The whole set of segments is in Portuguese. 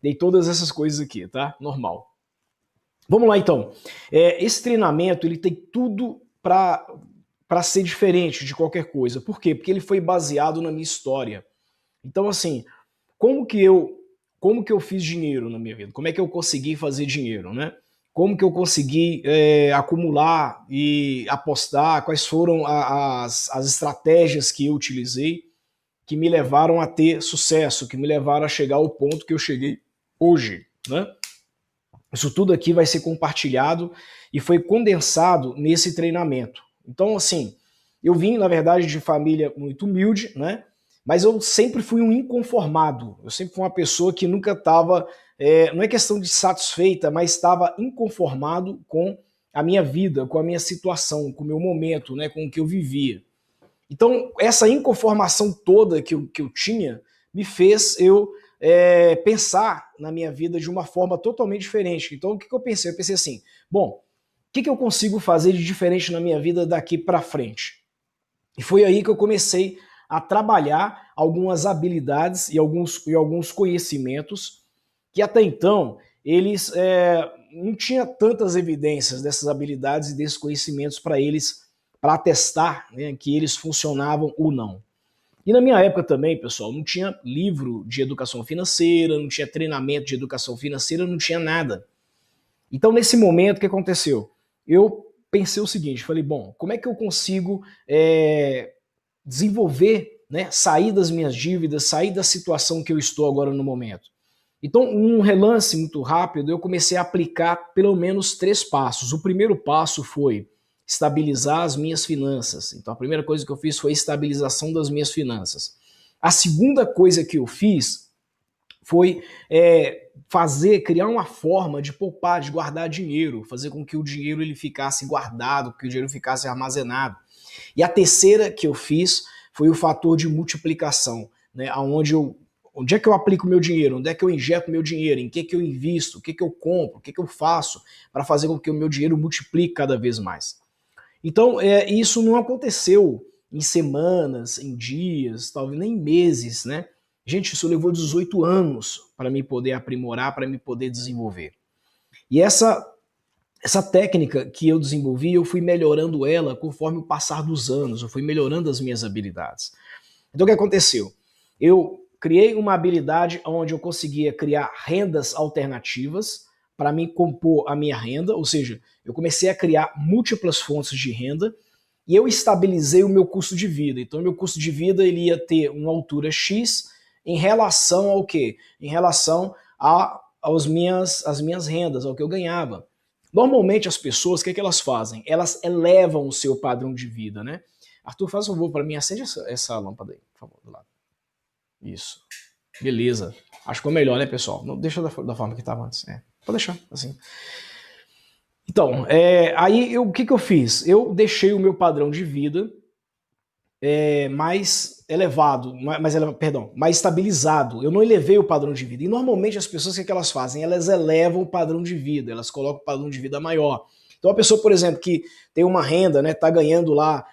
dei todas essas coisas aqui, tá? Normal. Vamos lá então. Esse treinamento ele tem tudo para ser diferente de qualquer coisa. Por quê? Porque ele foi baseado na minha história. Então assim, como que eu fiz dinheiro na minha vida? Como é que eu consegui fazer dinheiro, né? Como que eu consegui acumular e apostar? Quais foram as estratégias que eu utilizei que me levaram a ter sucesso, que me levaram a chegar ao ponto que eu cheguei hoje, né? Isso tudo aqui vai ser compartilhado e foi condensado nesse treinamento. Então, assim, eu vim, na verdade, de família muito humilde, né? Mas eu sempre fui um inconformado. Eu sempre fui uma pessoa que nunca estava, não é questão de satisfeita, mas estava inconformado com a minha vida, com a minha situação, com o meu momento, né? Com o que eu vivia. Então, essa inconformação toda que eu tinha me fez eu pensar na minha vida de uma forma totalmente diferente. Então, o que eu pensei? Eu pensei assim, bom, o que eu consigo fazer de diferente na minha vida daqui para frente? E foi aí que eu comecei a trabalhar algumas habilidades e alguns conhecimentos que até então eles não tinha tantas evidências dessas habilidades e desses conhecimentos para eles, para atestar, né, que eles funcionavam ou não. E na minha época também, pessoal, não tinha livro de educação financeira, não tinha treinamento de educação financeira, não tinha nada. Então, nesse momento, o que aconteceu? Eu pensei o seguinte, falei, bom, como é que eu consigo desenvolver, né, sair das minhas dívidas, sair da situação que eu estou agora no momento? Então, um relance muito rápido, eu comecei a aplicar pelo menos 3 passos. O primeiro passo foi estabilizar as minhas finanças. Então, a primeira coisa que eu fiz foi a estabilização das minhas finanças. A segunda coisa que eu fiz foi criar uma forma de poupar, de guardar dinheiro, fazer com que o dinheiro ele ficasse guardado, que o dinheiro ficasse armazenado. E a terceira que eu fiz foi o fator de multiplicação, né, onde é que eu aplico meu dinheiro, onde é que eu injeto meu dinheiro, em que eu invisto, o que eu compro, o que eu faço para fazer com que o meu dinheiro multiplique cada vez mais. Então, isso não aconteceu em semanas, em dias, talvez nem meses, né? Gente, isso levou 18 anos para me poder aprimorar, para me poder desenvolver. E essa técnica que eu desenvolvi, eu fui melhorando ela conforme o passar dos anos, eu fui melhorando as minhas habilidades. Então, o que aconteceu? Eu criei uma habilidade onde eu conseguia criar rendas alternativas para mim compor a minha renda, ou seja, eu comecei a criar múltiplas fontes de renda e eu estabilizei o meu custo de vida. Então, o meu custo de vida ele ia ter uma altura X em relação ao quê? Em relação às minhas rendas, ao que eu ganhava. Normalmente as pessoas, o que elas fazem? Elas elevam o seu padrão de vida, né? Arthur, faz um favor para mim, acende essa lâmpada aí, por favor, do lado. Isso. Beleza. Acho que ficou melhor, né, pessoal? Não deixa da forma que estava antes. Pode deixar, assim. Então, aí o que eu fiz? Eu deixei o meu padrão de vida mais elevado, mais estabilizado. Eu não elevei o padrão de vida. E normalmente as pessoas, o que elas fazem? Elas elevam o padrão de vida, elas colocam o padrão de vida maior. Então a pessoa, por exemplo, que tem uma renda, né, tá ganhando lá,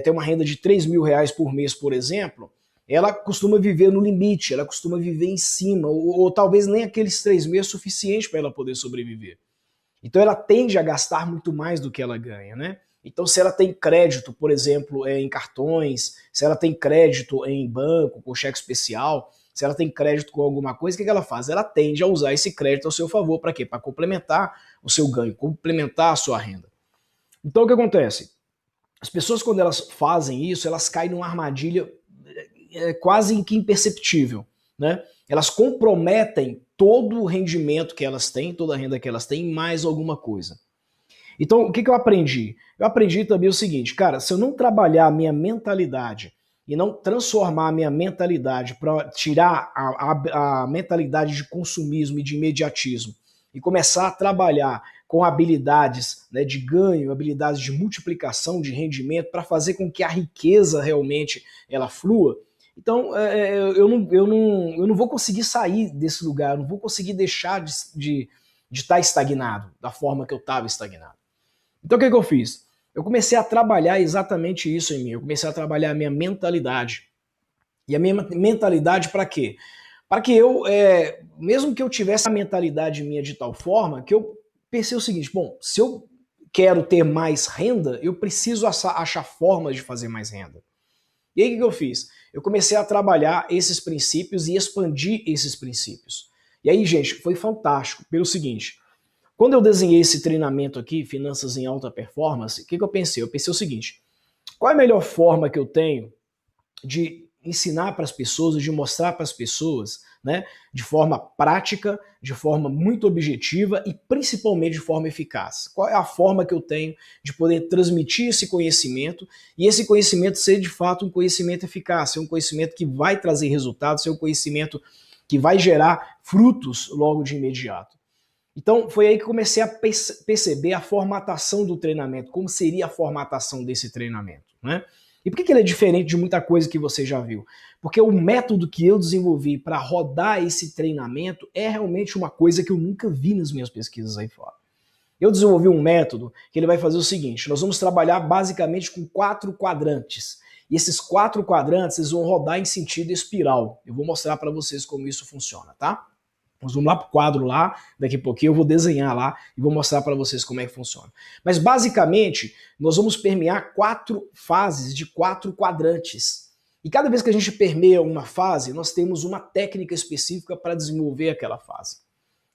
tem uma renda de R$ 3.000 por mês, por exemplo, ela costuma viver no limite, ela costuma viver em cima, ou talvez nem aqueles 3 meses é suficiente para ela poder sobreviver. Então ela tende a gastar muito mais do que ela ganha, né? Então se ela tem crédito, por exemplo, em cartões, se ela tem crédito em banco, com cheque especial, se ela tem crédito com alguma coisa, o que ela faz? Ela tende a usar esse crédito ao seu favor, para quê? Para complementar o seu ganho, complementar a sua renda. Então o que acontece? As pessoas, quando elas fazem isso, elas caem numa armadilha quase que imperceptível, né? Elas comprometem todo o rendimento que elas têm, toda a renda que elas têm, mais alguma coisa. Então, o que eu aprendi? Eu aprendi também o seguinte, cara, se eu não trabalhar a minha mentalidade e não transformar a minha mentalidade para tirar a mentalidade de consumismo e de imediatismo e começar a trabalhar com habilidades, né, de ganho, habilidades de multiplicação de rendimento para fazer com que a riqueza realmente ela flua, então eu não vou conseguir sair desse lugar, eu não vou conseguir deixar de estar estagnado da forma que eu estava estagnado. Então o que eu fiz? Eu comecei a trabalhar exatamente isso em mim, eu comecei a trabalhar a minha mentalidade. E a minha mentalidade para quê? para que eu, mesmo que eu tivesse a mentalidade minha de tal forma, que eu pensei o seguinte, bom, se eu quero ter mais renda, eu preciso achar formas de fazer mais renda. E aí o que eu fiz? Eu comecei a trabalhar esses princípios e expandir esses princípios. E aí, gente, foi fantástico, pelo seguinte, quando eu desenhei esse treinamento aqui, Finanças em Alta Performance, o que eu pensei? Eu pensei o seguinte, qual é a melhor forma que eu tenho de ensinar para as pessoas, de mostrar para as pessoas, né, de forma prática, de forma muito objetiva e principalmente de forma eficaz? Qual é a forma que eu tenho de poder transmitir esse conhecimento e esse conhecimento ser de fato um conhecimento eficaz, ser um conhecimento que vai trazer resultados, ser um conhecimento que vai gerar frutos logo de imediato? Então foi aí que comecei a perceber a formatação do treinamento, como seria a formatação desse treinamento, né? E por que ele é diferente de muita coisa que você já viu? Porque o método que eu desenvolvi para rodar esse treinamento é realmente uma coisa que eu nunca vi nas minhas pesquisas aí fora. Eu desenvolvi um método que ele vai fazer o seguinte, nós vamos trabalhar basicamente com 4 quadrantes. E esses 4 quadrantes eles vão rodar em sentido espiral. Eu vou mostrar para vocês como isso funciona, tá? Nós vamos lá para o quadro lá, daqui a pouquinho eu vou desenhar lá e vou mostrar para vocês como é que funciona. Mas basicamente, nós vamos permear 4 fases de 4 quadrantes. E cada vez que a gente permeia uma fase, nós temos uma técnica específica para desenvolver aquela fase.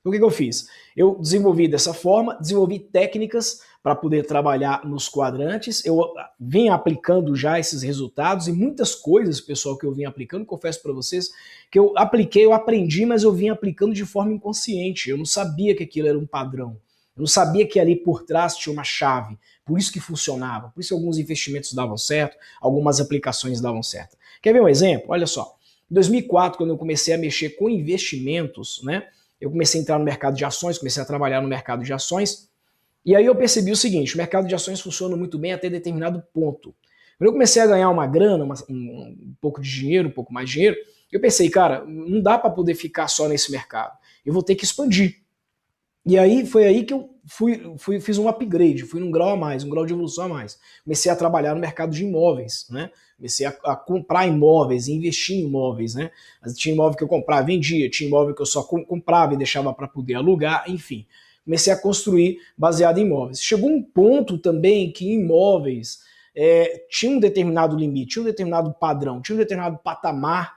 Então, o que eu fiz? Eu desenvolvi dessa forma, desenvolvi técnicas para poder trabalhar nos quadrantes, eu vim aplicando já esses resultados e muitas coisas, pessoal, que eu vim aplicando, confesso para vocês, que eu apliquei, eu aprendi, mas eu vim aplicando de forma inconsciente, eu não sabia que aquilo era um padrão, eu não sabia que ali por trás tinha uma chave, por isso que funcionava, por isso que alguns investimentos davam certo, algumas aplicações davam certo. Quer ver um exemplo? Olha só, em 2004, quando eu comecei a mexer com investimentos, né, eu comecei a entrar no mercado de ações, comecei a trabalhar no mercado de ações, e aí eu percebi o seguinte, o mercado de ações funciona muito bem até determinado ponto. Quando eu comecei a ganhar uma grana, um pouco de dinheiro, um pouco mais de dinheiro, eu pensei, cara, não dá para poder ficar só nesse mercado, eu vou ter que expandir. E aí foi aí que eu fiz um upgrade, fui num grau a mais, um grau de evolução a mais. Comecei a trabalhar no mercado de imóveis, né? Comecei a comprar imóveis, investir em imóveis, né? Tinha imóvel que eu comprava e vendia, tinha imóvel que eu só comprava e deixava para poder alugar, enfim. Comecei a construir baseado em imóveis. Chegou um ponto também que imóveis tinha um determinado limite, tinha um determinado padrão, tinha um determinado patamar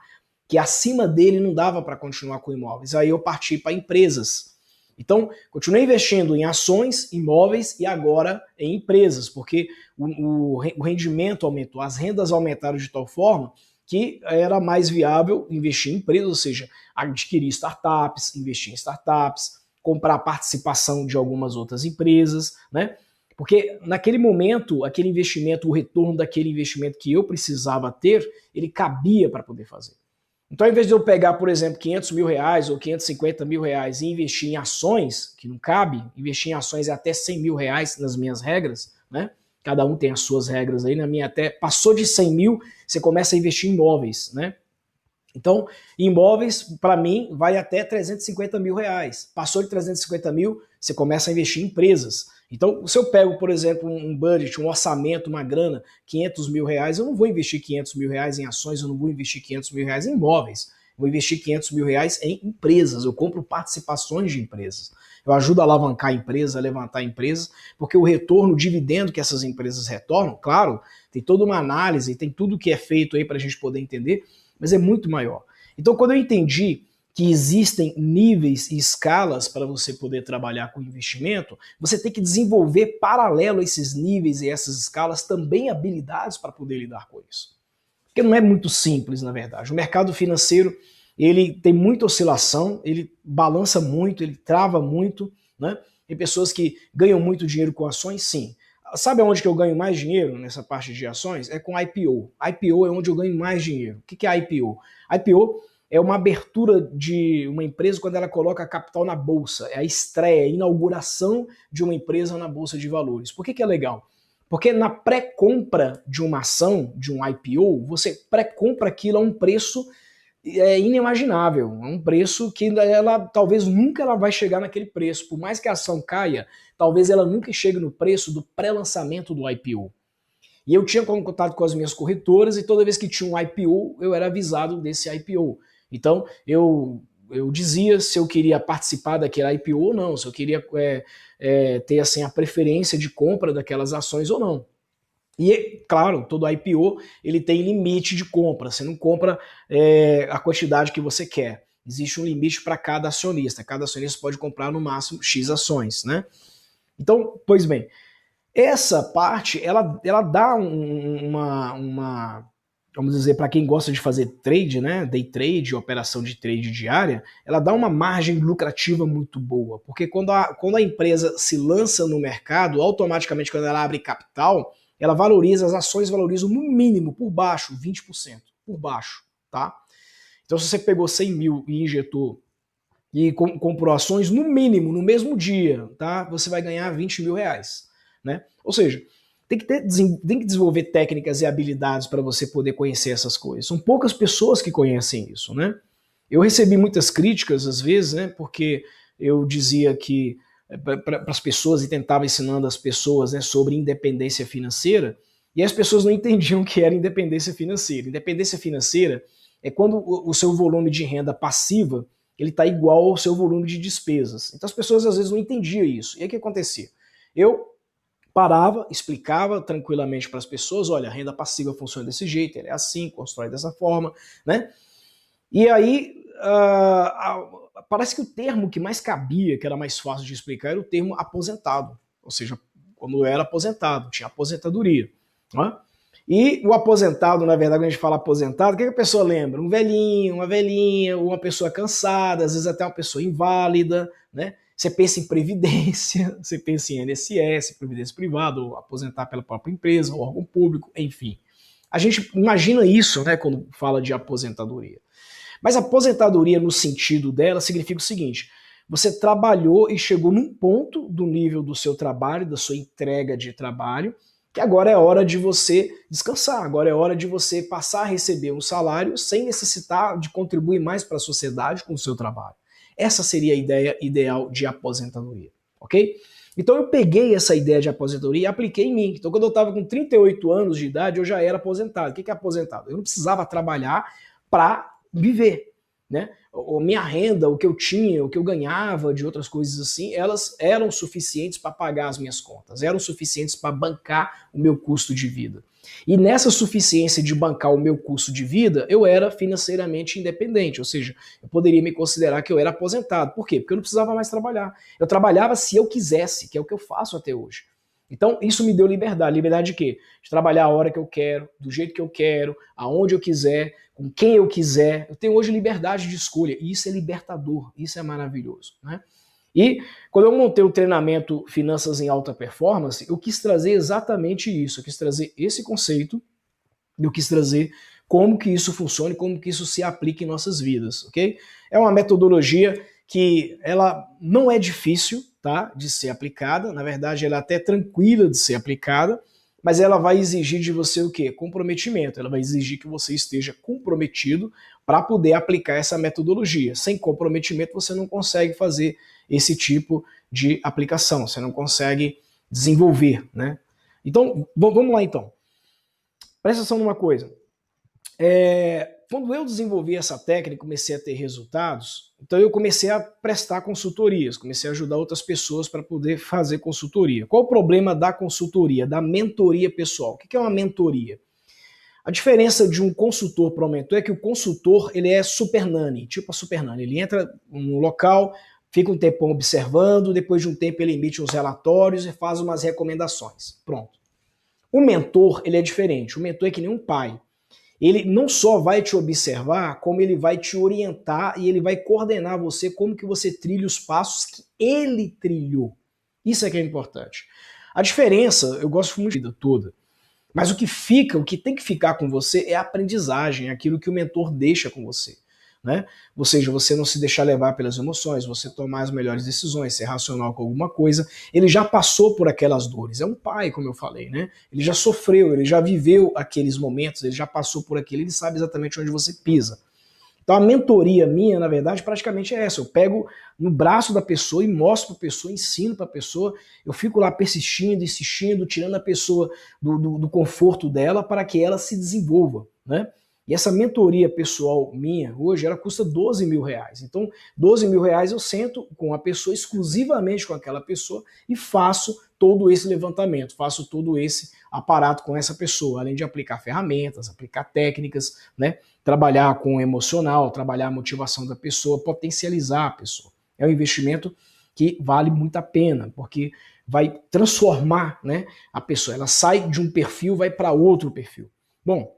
que acima dele não dava para continuar com imóveis. Aí eu parti para empresas. Então, continuei investindo em ações, imóveis e agora em empresas, porque o rendimento aumentou, as rendas aumentaram de tal forma que era mais viável investir em empresas, ou seja, adquirir startups, investir em startups, comprar participação de algumas outras empresas, né? Porque naquele momento, aquele investimento, o retorno daquele investimento que eu precisava ter, ele cabia para poder fazer. Então, ao invés de eu pegar, por exemplo, 500 mil reais ou 550 mil reais e investir em ações, que não cabe, investir em ações é até 100 mil reais nas minhas regras, né? Cada um tem as suas regras aí, na minha até passou de 100 mil, você começa a investir em imóveis, né? Então, imóveis, para mim, vai até 350 mil reais. Passou de 350 mil, você começa a investir em empresas. Então, se eu pego, por exemplo, um budget, um orçamento, uma grana, 500 mil reais, eu não vou investir 500 mil reais em ações, eu não vou investir 500 mil reais em imóveis. Eu vou investir 500 mil reais em empresas, eu compro participações de empresas. Eu ajudo a alavancar empresas, a levantar empresas, porque o retorno, o dividendo que essas empresas retornam, claro, tem toda uma análise, tem tudo que é feito aí para a gente poder entender, mas é muito maior. Então, quando eu entendi que existem níveis e escalas para você poder trabalhar com investimento, você tem que desenvolver paralelo a esses níveis e essas escalas também habilidades para poder lidar com isso. Porque não é muito simples, na verdade. O mercado financeiro, ele tem muita oscilação, ele balança muito, ele trava muito, né? Tem pessoas que ganham muito dinheiro com ações, sim. Sabe onde que eu ganho mais dinheiro nessa parte de ações? É com IPO. IPO é onde eu ganho mais dinheiro. O que é IPO? IPO é uma abertura de uma empresa quando ela coloca capital na bolsa. É a estreia, a inauguração de uma empresa na bolsa de valores. Por que é legal? Porque na pré-compra de uma ação, de um IPO, você pré-compra aquilo a um preço inimaginável, um preço que ela talvez nunca ela vai chegar naquele preço, por mais que a ação caia, talvez ela nunca chegue no preço do pré-lançamento do IPO. E eu tinha contato com as minhas corretoras e toda vez que tinha um IPO, eu era avisado desse IPO. Então, eu dizia se eu queria participar daquela IPO ou não, se eu queria ter assim, a preferência de compra daquelas ações ou não. E, claro, todo IPO ele tem limite de compra, você não compra a quantidade que você quer. Existe um limite para cada acionista pode comprar no máximo X ações, né? Então, pois bem, essa parte, ela dá vamos dizer, para quem gosta de fazer trade, né, day trade, operação de trade diária, ela dá uma margem lucrativa muito boa, porque quando a empresa se lança no mercado, automaticamente quando ela abre capital, ela valoriza, as ações valorizam no mínimo, por baixo, 20%, por baixo, tá? Então se você pegou 100 mil e injetou e comprou ações, no mínimo, no mesmo dia, tá? Você vai ganhar 20 mil reais, né? Ou seja, tem que desenvolver técnicas e habilidades para você poder conhecer essas coisas. São poucas pessoas que conhecem isso, né? Eu recebi muitas críticas às vezes, né? Porque eu dizia que para as pessoas e tentava ensinando as pessoas, né, sobre independência financeira, e as pessoas não entendiam o que era independência financeira. Independência financeira é quando o seu volume de renda passiva ele está igual ao seu volume de despesas. Então as pessoas às vezes não entendiam isso. E aí o que acontecia? Eu parava, explicava tranquilamente para as pessoas, olha, a renda passiva funciona desse jeito, ela é assim, constrói dessa forma, né? E aí, parece que o termo que mais cabia, que era mais fácil de explicar, era o termo aposentado. Ou seja, quando eu era aposentado, tinha aposentadoria. Né? E o aposentado, na verdade, quando a gente fala aposentado, o que a pessoa lembra? Um velhinho, uma velhinha, uma pessoa cansada, às vezes até uma pessoa inválida, né? Você pensa em previdência, você pensa em INSS, previdência privada, ou aposentar pela própria empresa, ou órgão público, enfim. A gente imagina isso, né, quando fala de aposentadoria. Mas a aposentadoria, no sentido dela, significa o seguinte: você trabalhou e chegou num ponto do nível do seu trabalho, da sua entrega de trabalho, que agora é hora de você descansar, agora é hora de você passar a receber um salário sem necessitar de contribuir mais para a sociedade com o seu trabalho. Essa seria a ideia ideal de aposentadoria, ok? Então eu peguei essa ideia de aposentadoria e apliquei em mim. Então quando eu estava com 38 anos de idade, eu já era aposentado. O que é aposentado? Eu não precisava trabalhar para viver, né? Minha renda, o que eu tinha, o que eu ganhava de outras coisas assim, elas eram suficientes para pagar as minhas contas, eram suficientes para bancar o meu custo de vida. E nessa suficiência de bancar o meu custo de vida, eu era financeiramente independente, ou seja, eu poderia me considerar que eu era aposentado. Por quê? Porque eu não precisava mais trabalhar. Eu trabalhava se eu quisesse, que é o que eu faço até hoje. Então, isso me deu liberdade. Liberdade de quê? De trabalhar a hora que eu quero, do jeito que eu quero, aonde eu quiser, com quem eu quiser. Eu tenho hoje liberdade de escolha. E isso é libertador. Isso é maravilhoso, né? E quando eu montei o treinamento Finanças em Alta Performance, eu quis trazer exatamente isso. Eu quis trazer esse conceito. Eu quis trazer como que isso funciona e como que isso se aplica em nossas vidas, ok? É uma metodologia que ela não é difícil, tá, de ser aplicada. Na verdade, ela é até tranquila de ser aplicada, mas ela vai exigir de você o quê? Comprometimento. Ela vai exigir que você esteja comprometido para poder aplicar essa metodologia. Sem comprometimento, você não consegue fazer esse tipo de aplicação, você não consegue desenvolver, né? Então, vamos lá então. Presta atenção numa coisa. Quando eu desenvolvi essa técnica, comecei a ter resultados, então eu comecei a prestar consultorias, comecei a ajudar outras pessoas para poder fazer consultoria. Qual o problema da consultoria, da mentoria pessoal? O que é uma mentoria? A diferença de um consultor para um mentor é que o consultor ele é super nani, tipo a super nani. Ele entra no local, fica um tempão observando, depois de um tempo ele emite uns relatórios e faz umas recomendações. Pronto. O mentor ele é diferente. O mentor é que nem um pai. Ele não só vai te observar, como ele vai te orientar e ele vai coordenar você como que você trilha os passos que ele trilhou. Isso é que é importante. A diferença, eu gosto muito da vida toda, mas o que tem que ficar com você é a aprendizagem, aquilo que o mentor deixa com você. Né? Ou seja, você não se deixar levar pelas emoções, você tomar as melhores decisões, ser racional com alguma coisa. Ele já passou por aquelas dores, é um pai, como eu falei, né? Ele já sofreu, ele já viveu aqueles momentos, ele já passou por aquilo, ele sabe exatamente onde você pisa. Então a mentoria minha, na verdade, praticamente é essa. Eu pego no braço da pessoa e mostro para a pessoa, ensino para a pessoa, eu fico lá persistindo, insistindo, tirando a pessoa do conforto dela para que ela se desenvolva, né? E essa mentoria pessoal minha, hoje, ela custa R$ 12.000. Então, R$ 12.000 eu sento com a pessoa, exclusivamente com aquela pessoa, e faço todo esse levantamento, faço todo esse aparato com essa pessoa, além de aplicar ferramentas, aplicar técnicas, né? Trabalhar com o emocional, trabalhar a motivação da pessoa, potencializar a pessoa. É um investimento que vale muito a pena, porque vai transformar, né, a pessoa. Ela sai de um perfil, vai para outro perfil. Bom,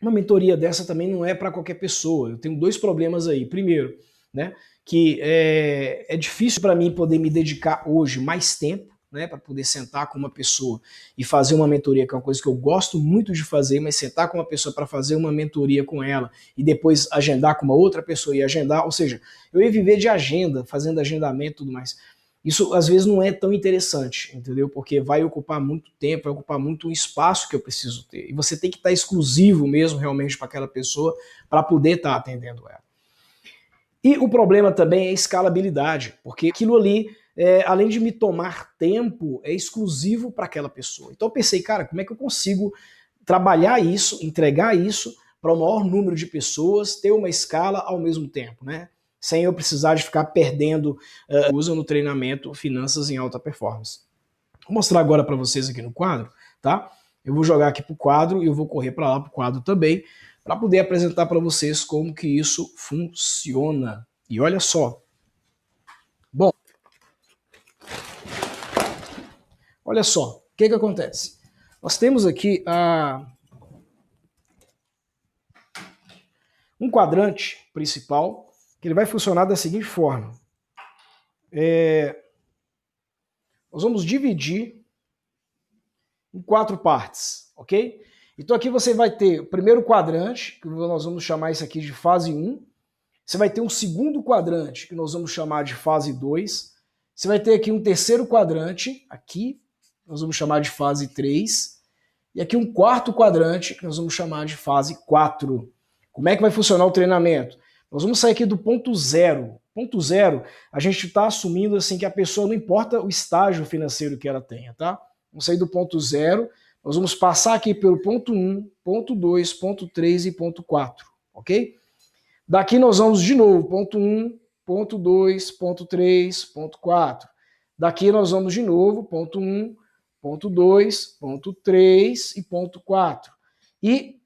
uma mentoria dessa também não é para qualquer pessoa. Eu tenho dois problemas aí. Primeiro, né, que é difícil para mim poder me dedicar hoje mais tempo, né, para poder sentar com uma pessoa e fazer uma mentoria, que é uma coisa que eu gosto muito de fazer, mas sentar com uma pessoa para fazer uma mentoria com ela e depois agendar com uma outra pessoa e agendar, ou seja, eu ia viver de agenda, fazendo agendamento e tudo mais. Isso às vezes não é tão interessante, entendeu? Porque vai ocupar muito tempo, vai ocupar muito espaço que eu preciso ter. E você tem que estar exclusivo mesmo realmente para aquela pessoa para poder estar atendendo ela. E o problema também é a escalabilidade, porque aquilo ali, além de me tomar tempo, é exclusivo para aquela pessoa. Então eu pensei, cara, como é que eu consigo trabalhar isso, entregar isso para o maior número de pessoas, ter uma escala ao mesmo tempo, né? Sem eu precisar de ficar perdendo uso no treinamento Finanças em Alta Performance. Vou mostrar agora para vocês aqui no quadro, tá? Eu vou jogar aqui para o quadro e eu vou correr para lá para o quadro também, para poder apresentar para vocês como que isso funciona. E olha só. Bom, olha só, o que acontece? Nós temos aqui um quadrante principal, que ele vai funcionar da seguinte forma. Nós vamos dividir em 4 partes, ok? Então aqui você vai ter o primeiro quadrante, que nós vamos chamar isso aqui de fase 1. Você vai ter um segundo quadrante, que nós vamos chamar de fase 2. Você vai ter aqui um terceiro quadrante, aqui, nós vamos chamar de fase 3. E aqui um quarto quadrante, que nós vamos chamar de fase 4. Como é que vai funcionar o treinamento? Nós vamos sair aqui do ponto zero. Ponto zero, a gente está assumindo assim que a pessoa, não importa o estágio financeiro que ela tenha, tá? Vamos sair do ponto zero, nós vamos passar aqui pelo ponto 1, ponto 2, ponto 3 e ponto 4, ok? Daqui nós vamos de novo, ponto 1, ponto 2, ponto 3, ponto 4. Daqui nós vamos de novo, ponto 1, ponto 2, ponto 3 e ponto 4. E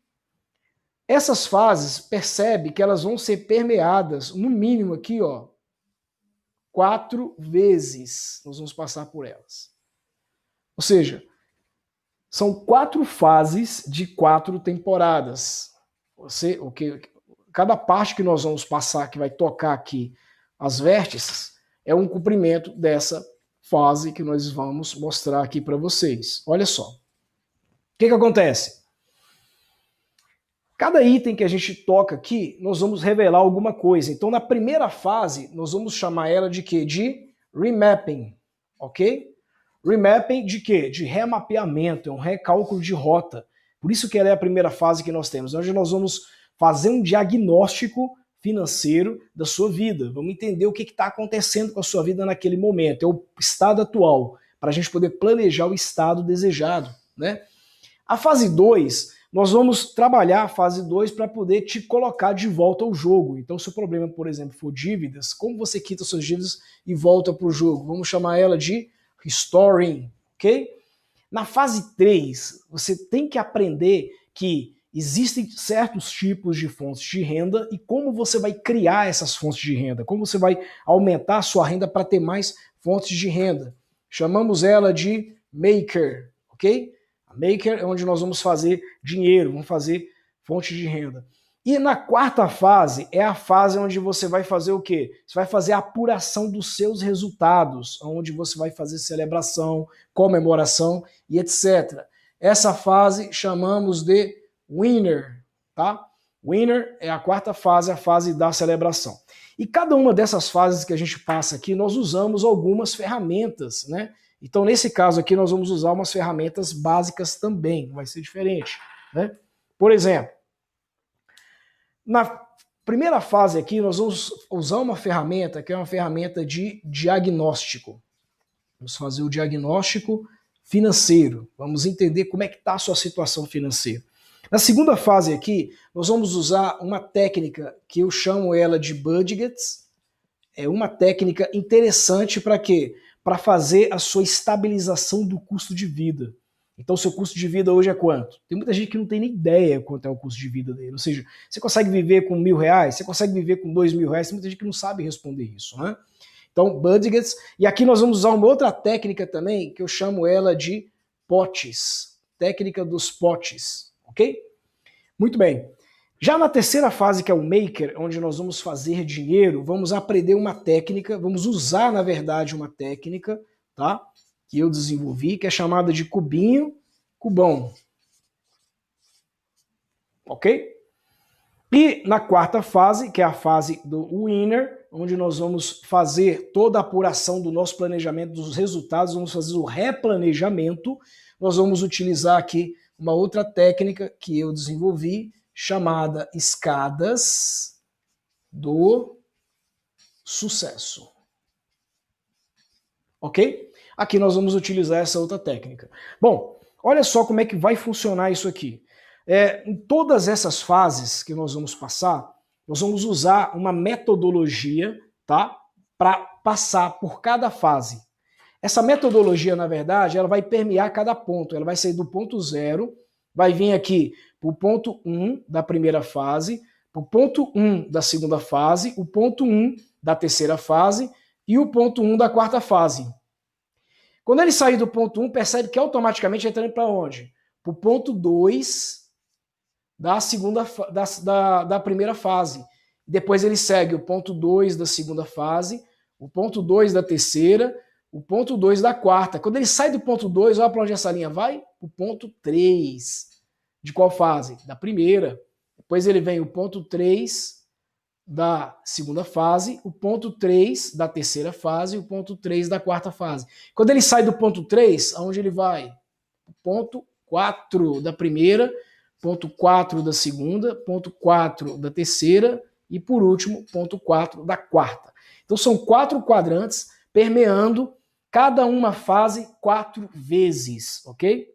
essas fases, percebe que elas vão ser permeadas, no mínimo aqui, ó, 4 vezes nós vamos passar por elas. Ou seja, são 4 fases de 4 temporadas. Cada parte que nós vamos passar, que vai tocar aqui as vértices, é um cumprimento dessa fase que nós vamos mostrar aqui para vocês. Olha só. O que acontece? Cada item que a gente toca aqui, nós vamos revelar alguma coisa. Então, na primeira fase, nós vamos chamar ela de quê? De remapping, ok? Remapping de quê? De remapeamento, é um recálculo de rota. Por isso que ela é a primeira fase que nós temos, onde nós vamos fazer um diagnóstico financeiro da sua vida. Vamos entender o que está acontecendo com a sua vida naquele momento. É o estado atual, para a gente poder planejar o estado desejado, né? A fase 2... nós vamos trabalhar a fase 2 para poder te colocar de volta ao jogo. Então, se o problema, por exemplo, for dívidas, como você quita suas dívidas e volta para o jogo? Vamos chamar ela de restoring, ok? Na fase 3, você tem que aprender que existem certos tipos de fontes de renda e como você vai criar essas fontes de renda, como você vai aumentar a sua renda para ter mais fontes de renda. Chamamos ela de maker, ok? Maker é onde nós vamos fazer dinheiro, vamos fazer fonte de renda. E na quarta fase é a fase onde você vai fazer o quê? Você vai fazer a apuração dos seus resultados, onde você vai fazer celebração, comemoração e etc. Essa fase chamamos de winner, tá? Winner é a quarta fase, a fase da celebração. E cada uma dessas fases que a gente passa aqui, nós usamos algumas ferramentas, né? Então, nesse caso aqui, nós vamos usar umas ferramentas básicas também, vai ser diferente, né? Por exemplo, na primeira fase aqui, nós vamos usar uma ferramenta que é uma ferramenta de diagnóstico. Vamos fazer o diagnóstico financeiro. Vamos entender como é que está a sua situação financeira. Na segunda fase aqui, nós vamos usar uma técnica que eu chamo ela de budgets. É uma técnica interessante para quê? Para fazer a sua estabilização do custo de vida. Então, seu custo de vida hoje é quanto? Tem muita gente que não tem nem ideia quanto é o custo de vida dele. Ou seja, você consegue viver com R$ 1.000? Você consegue viver com R$ 2.000? Tem muita gente que não sabe responder isso, né? Então, budgets. E aqui nós vamos usar uma outra técnica também, que eu chamo ela de potes. Técnica dos potes, ok? Muito bem. Já na terceira fase, que é o maker, onde nós vamos fazer dinheiro, vamos aprender uma técnica, vamos usar, na verdade, uma técnica, tá? Que eu desenvolvi, que é chamada de cubinho, cubão. Ok? E na quarta fase, que é a fase do winner, onde nós vamos fazer toda a apuração do nosso planejamento, dos resultados, vamos fazer o replanejamento, nós vamos utilizar aqui uma outra técnica que eu desenvolvi, chamada escadas do sucesso. Ok? Aqui nós vamos utilizar essa outra técnica. Bom, olha só como é que vai funcionar isso aqui. Em todas essas fases que nós vamos passar, nós vamos usar uma metodologia, tá? Para passar por cada fase. Essa metodologia, na verdade, ela vai permear cada ponto. Ela vai sair do ponto 0, vai vir aqui para o ponto 1 da primeira fase, para o ponto 1 da segunda fase, o ponto 1 da terceira fase e o ponto 1 da quarta fase. Quando ele sair do ponto 1, percebe que automaticamente ele está indo para onde? Para o ponto 2 da primeira fase. Depois ele segue o ponto 2 da segunda fase, o ponto 2 da terceira, o ponto 2 da quarta. Quando ele sai do ponto 2, olha para onde essa linha vai? O ponto 3. De qual fase? Da primeira. Depois ele vem o ponto 3 da segunda fase, o ponto 3 da terceira fase e o ponto 3 da quarta fase. Quando ele sai do ponto 3, aonde ele vai? O ponto 4 da primeira, ponto 4 da segunda, ponto 4 da terceira e, por último, ponto 4 da quarta. Então são 4 quadrantes permeando cada uma fase 4 vezes, ok?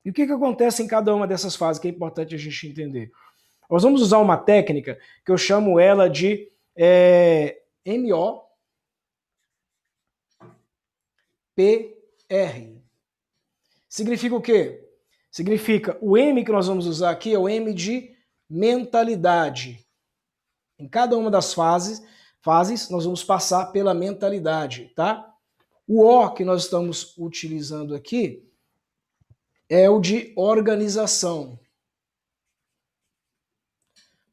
E o que acontece em cada uma dessas fases que é importante a gente entender? Nós vamos usar uma técnica que eu chamo ela de MOPR. Significa o quê? Significa, o M que nós vamos usar aqui é o M de mentalidade. Em cada uma das fases nós vamos passar pela mentalidade, tá? O O que nós estamos utilizando aqui é o de organização.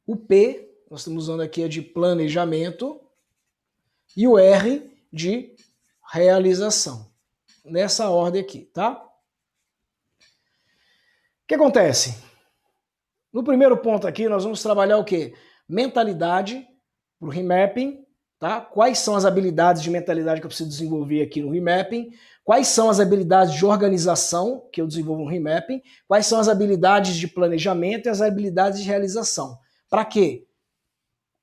O P, nós estamos usando aqui, é de planejamento. E o R de realização. Nessa ordem aqui, tá? O que acontece? No primeiro ponto aqui, nós vamos trabalhar o quê? Mentalidade para o remapping, tá? Quais são as habilidades de mentalidade que eu preciso desenvolver aqui no remapping? Quais são as habilidades de organização que eu desenvolvo no remapping? Quais são as habilidades de planejamento e as habilidades de realização? Para quê?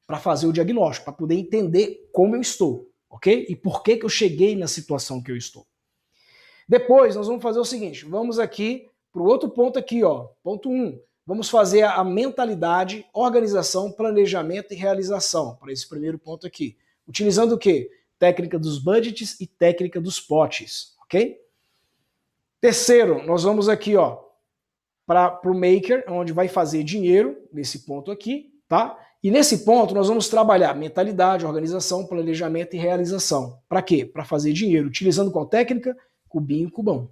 Para fazer o diagnóstico, para poder entender como eu estou, ok? E por que eu cheguei na situação que eu estou. Depois, nós vamos fazer o seguinte, vamos aqui para o outro ponto aqui, ó, ponto 1. Vamos fazer a mentalidade, organização, planejamento e realização, para esse primeiro ponto aqui. Utilizando o quê? Técnica dos budgets e técnica dos potes, ok? Terceiro, nós vamos aqui, ó, para o maker, onde vai fazer dinheiro, nesse ponto aqui, tá? E nesse ponto nós vamos trabalhar mentalidade, organização, planejamento e realização. Para quê? Para fazer dinheiro, utilizando qual técnica? Cubinho, cubão.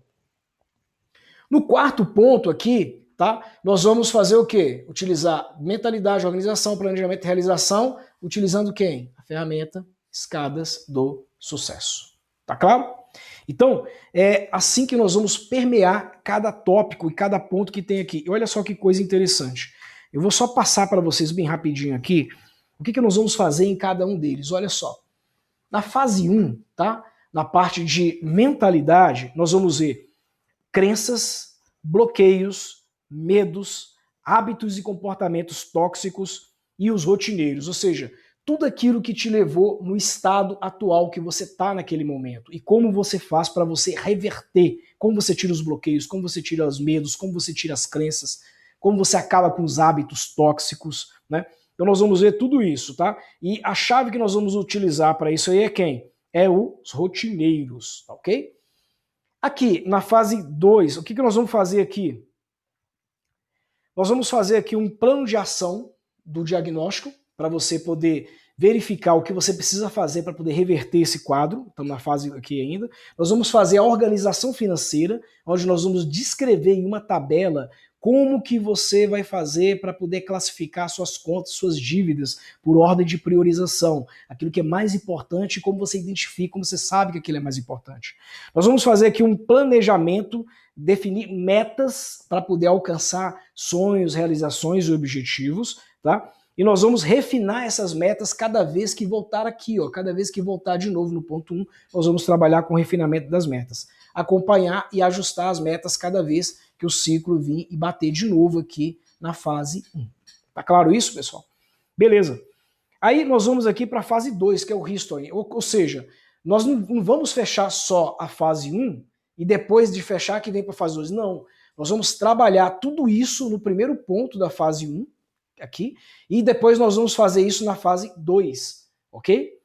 No quarto ponto aqui, tá? Nós vamos fazer o quê? Utilizar mentalidade, organização, planejamento e realização, utilizando quem? A ferramenta escadas do sucesso. Tá claro? Então, é assim que nós vamos permear cada tópico e cada ponto que tem aqui. E olha só que coisa interessante. Eu vou só passar para vocês bem rapidinho aqui o que nós vamos fazer em cada um deles. Olha só. Na fase 1, tá? Na parte de mentalidade, nós vamos ver crenças, bloqueios, medos, hábitos e comportamentos tóxicos e os rotineiros. Ou seja, tudo aquilo que te levou no estado atual que você está naquele momento. E como você faz para você reverter, como você tira os bloqueios, como você tira os medos, como você tira as crenças, como você acaba com os hábitos tóxicos, né? Então nós vamos ver tudo isso, tá? E a chave que nós vamos utilizar para isso aí é quem? É os rotineiros, tá ok? Aqui, na fase 2, o que nós vamos fazer aqui? Nós vamos fazer aqui um plano de ação do diagnóstico para você poder verificar o que você precisa fazer para poder reverter esse quadro. Estamos na fase aqui ainda. Nós vamos fazer a organização financeira, onde nós vamos descrever em uma tabela como que você vai fazer para poder classificar suas contas, suas dívidas por ordem de priorização. Aquilo que é mais importante, como você identifica, como você sabe que aquilo é mais importante. Nós vamos fazer aqui um planejamento, definir metas para poder alcançar sonhos, realizações e objetivos, tá? E nós vamos refinar essas metas cada vez que voltar aqui, ó, cada vez que voltar de novo no ponto 1, nós vamos trabalhar com o refinamento das metas. Acompanhar e ajustar as metas cada vez que o ciclo vir e bater de novo aqui na fase 1. Tá claro isso, pessoal? Beleza. Aí nós vamos aqui para a fase 2, que é o history. Ou seja, nós não vamos fechar só a fase 1 e depois de fechar que vem para a fase 2. Não. Nós vamos trabalhar tudo isso no primeiro ponto da fase 1, aqui, e depois nós vamos fazer isso na fase 2, ok?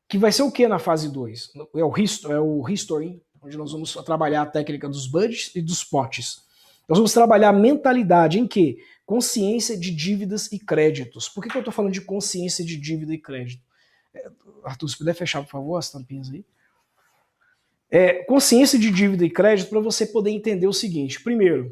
Que vai ser o que na fase 2? É o history, onde nós vamos trabalhar a técnica dos budgets e dos potes. Nós vamos trabalhar mentalidade em quê? Consciência de dívidas e créditos. Por que eu estou falando de consciência de dívida e crédito? Arthur, se puder fechar, por favor, as tampinhas aí. Consciência de dívida e crédito para você poder entender o seguinte. Primeiro,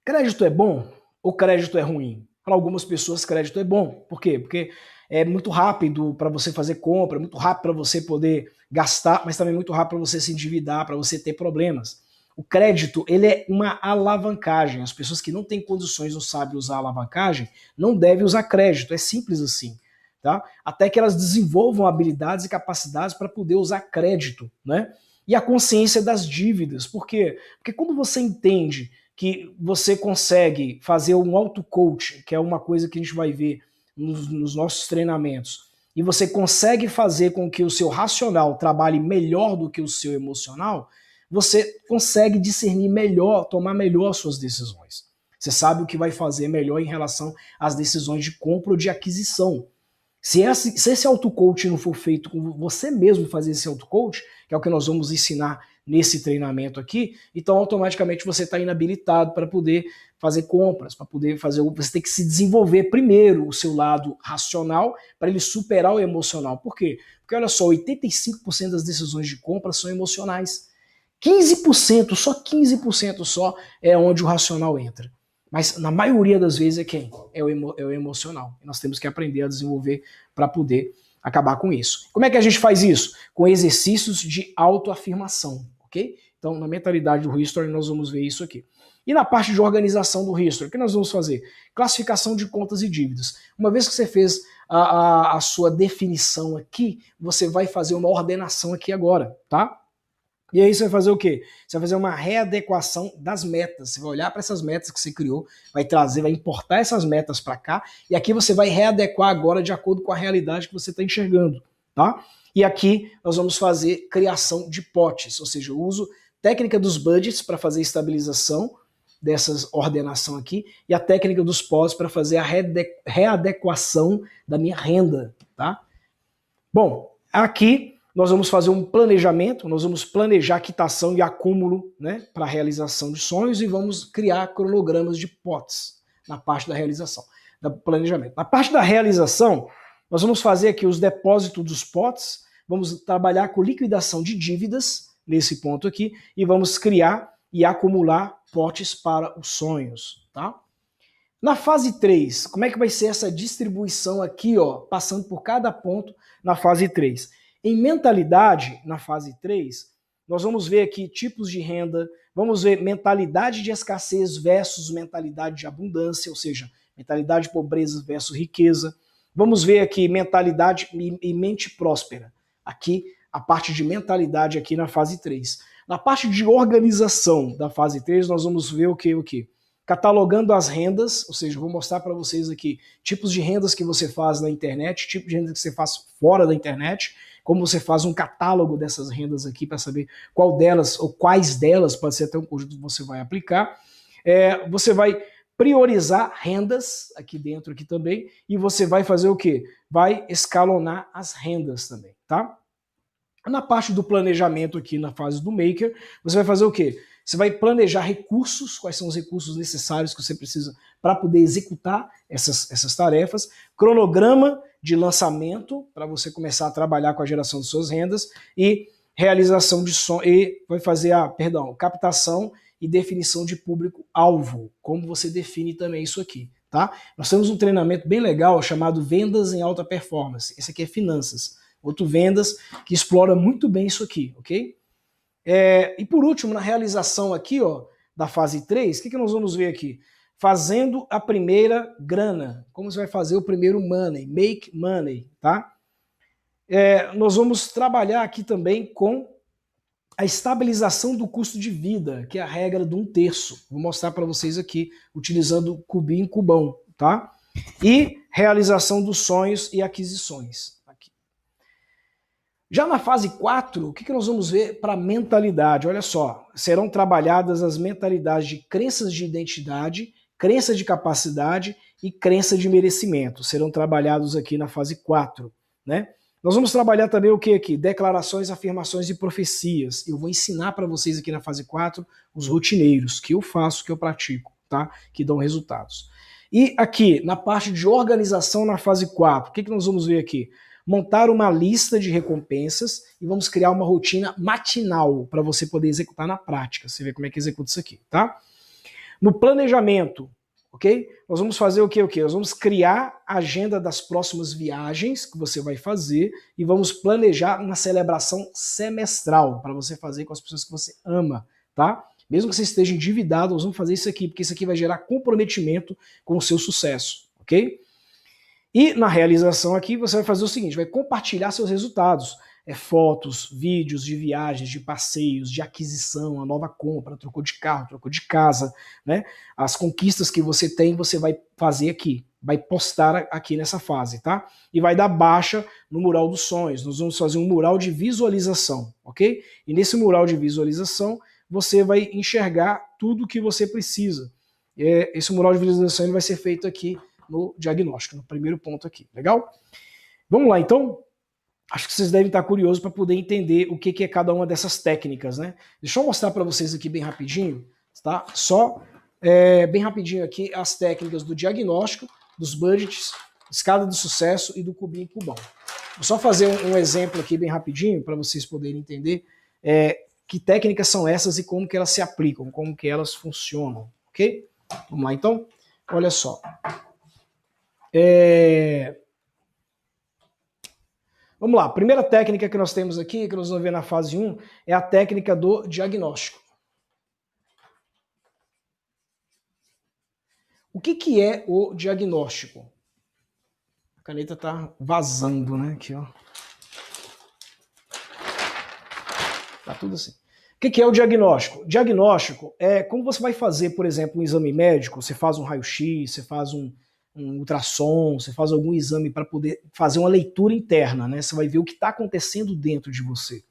crédito é bom ou crédito é ruim? Para algumas pessoas, crédito é bom. Por quê? Porque é muito rápido para você fazer compra, muito rápido para você poder gastar, mas também muito rápido para você se endividar, para você ter problemas. O crédito, ele é uma alavancagem. As pessoas que não têm condições, não sabem usar alavancagem, não devem usar crédito. É simples assim. Tá? Até que elas desenvolvam habilidades e capacidades para poder usar crédito, né? E a consciência das dívidas. Por quê? Porque quando você entende que você consegue fazer um auto-coach, que é uma coisa que a gente vai ver nos nossos treinamentos, e você consegue fazer com que o seu racional trabalhe melhor do que o seu emocional, você consegue discernir melhor, tomar melhor suas decisões. Você sabe o que vai fazer melhor em relação às decisões de compra ou de aquisição. Se esse auto-coach não for feito com você mesmo fazer esse auto-coach, que é o que nós vamos ensinar nesse treinamento aqui, então automaticamente você está inabilitado para poder fazer compras, para poder fazer. Você tem que se desenvolver primeiro o seu lado racional para ele superar o emocional. Por quê? Porque olha só, 85% das decisões de compra são emocionais. 15%, só 15% só é onde o racional entra. Mas na maioria das vezes é quem? É o emocional. E nós temos que aprender a desenvolver para poder acabar com isso. Como é que a gente faz isso? Com exercícios de autoafirmação, ok? Então, na mentalidade do History, nós vamos ver isso aqui. E na parte de organização do History, o que nós vamos fazer? Classificação de contas e dívidas. Uma vez que você fez a sua definição aqui, você vai fazer uma ordenação aqui agora, tá? E aí você vai fazer o quê? Você vai fazer uma readequação das metas. Você vai olhar para essas metas que você criou, vai trazer, vai importar essas metas para cá, e aqui você vai readequar agora de acordo com a realidade que você está enxergando, tá? E aqui nós vamos fazer criação de potes, ou seja, eu uso técnica dos budgets para fazer estabilização dessas ordenação aqui, e a técnica dos potes para fazer a readequação da minha renda, tá? Bom, aqui nós vamos fazer um planejamento, nós vamos planejar quitação e acúmulo, né, para a realização de sonhos, e vamos criar cronogramas de potes na parte da realização, do planejamento. Na parte da realização, nós vamos fazer aqui os depósitos dos potes, vamos trabalhar com liquidação de dívidas, nesse ponto aqui, e vamos criar e acumular potes para os sonhos, tá? Na fase 3, como é que vai ser essa distribuição aqui, ó, passando por cada ponto na fase 3? Em mentalidade, na fase 3, nós vamos ver aqui tipos de renda, vamos ver mentalidade de escassez versus mentalidade de abundância, ou seja, mentalidade de pobreza versus riqueza. Vamos ver aqui mentalidade e mente próspera. Aqui, a parte de mentalidade aqui na fase 3. Na parte de organização da fase 3, nós vamos ver o quê? Catalogando as rendas, ou seja, vou mostrar para vocês aqui tipos de rendas que você faz na internet, tipo de renda que você faz fora da internet, como você faz um catálogo dessas rendas aqui para saber qual delas ou quais delas, pode ser até um conjunto que você vai aplicar. Você vai priorizar rendas aqui dentro aqui também, e você vai fazer o quê? Vai escalonar as rendas também, tá? Na parte do planejamento aqui na fase do Maker, você vai fazer o quê? Você vai planejar recursos, quais são os recursos necessários que você precisa para poder executar essas tarefas, cronograma de lançamento para você começar a trabalhar com a geração de suas rendas e realização de som e vai fazer captação e definição de público-alvo, como você define também isso aqui, tá? Nós temos um treinamento bem legal chamado Vendas em Alta Performance. Esse aqui é finanças. Outro vendas que explora muito bem isso aqui, ok? E por último, na realização aqui, ó, da fase 3, o que nós vamos ver aqui? Fazendo a primeira grana. Como você vai fazer o primeiro money, make money, tá? Nós vamos trabalhar aqui também com a estabilização do custo de vida, que é a regra de 1/3. Vou mostrar para vocês aqui, utilizando cubinho cubão, tá? E realização dos sonhos e aquisições. Já na fase 4, o que nós vamos ver para mentalidade? Olha só, serão trabalhadas as mentalidades de crenças de identidade, crença de capacidade e crença de merecimento. Serão trabalhados aqui na fase 4, né? Nós vamos trabalhar também o que aqui? Declarações, afirmações e profecias. Eu vou ensinar para vocês aqui na fase 4 os rotineiros, que eu faço, que eu pratico, tá? Que dão resultados. E aqui, na parte de organização na fase 4, o que nós vamos ver aqui? Montar uma lista de recompensas e vamos criar uma rotina matinal para você poder executar na prática. Você vê como é que executa isso aqui, tá? No planejamento, ok? Nós vamos fazer o quê? Nós vamos criar a agenda das próximas viagens que você vai fazer e vamos planejar uma celebração semestral para você fazer com as pessoas que você ama, tá? Mesmo que você esteja endividado, nós vamos fazer isso aqui, porque isso aqui vai gerar comprometimento com o seu sucesso, ok? E na realização aqui você vai fazer o seguinte, vai compartilhar seus resultados, fotos, vídeos de viagens, de passeios, de aquisição, a nova compra, trocou de carro, trocou de casa, né? As conquistas que você tem, você vai fazer aqui, vai postar aqui nessa fase, tá? E vai dar baixa no mural dos sonhos, nós vamos fazer um mural de visualização, ok? E nesse mural de visualização, você vai enxergar tudo o que você precisa. Esse mural de visualização ele vai ser feito aqui no diagnóstico, no primeiro ponto aqui, legal? Vamos lá, então? Acho que vocês devem estar curiosos para poder entender o que é cada uma dessas técnicas, né? Deixa eu mostrar para vocês aqui bem rapidinho, tá? Só bem rapidinho aqui as técnicas do diagnóstico, dos budgets, escada do sucesso e do cubinho e cubão. Vou só fazer um exemplo aqui bem rapidinho para vocês poderem entender que técnicas são essas e como que elas se aplicam, como que elas funcionam, ok? Vamos lá, então? Olha só. Vamos lá, a primeira técnica que nós temos aqui, que nós vamos ver na fase 1, é a técnica do diagnóstico. O que é o diagnóstico? A caneta está vazando, né? Aqui, ó. Tá tudo assim. O que é o diagnóstico? Diagnóstico é como você vai fazer, por exemplo, um exame médico, você faz um raio-x, você faz um ultrassom, você faz algum exame para poder fazer uma leitura interna, né? Você vai ver o que está acontecendo dentro de você.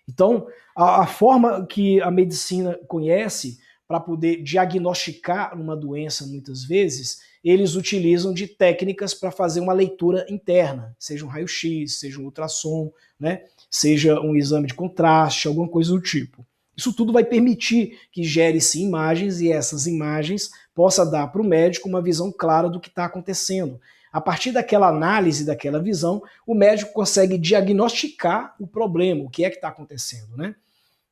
Então, a forma que a medicina conhece para poder diagnosticar uma doença, muitas vezes, eles utilizam de técnicas para fazer uma leitura interna, seja um raio-x, seja um ultrassom, né? Seja um exame de contraste, alguma coisa do tipo. Isso tudo vai permitir que gere-se imagens e essas imagens possa dar para o médico uma visão clara do que está acontecendo. A partir daquela análise, daquela visão, o médico consegue diagnosticar o problema, o que é que está acontecendo, né?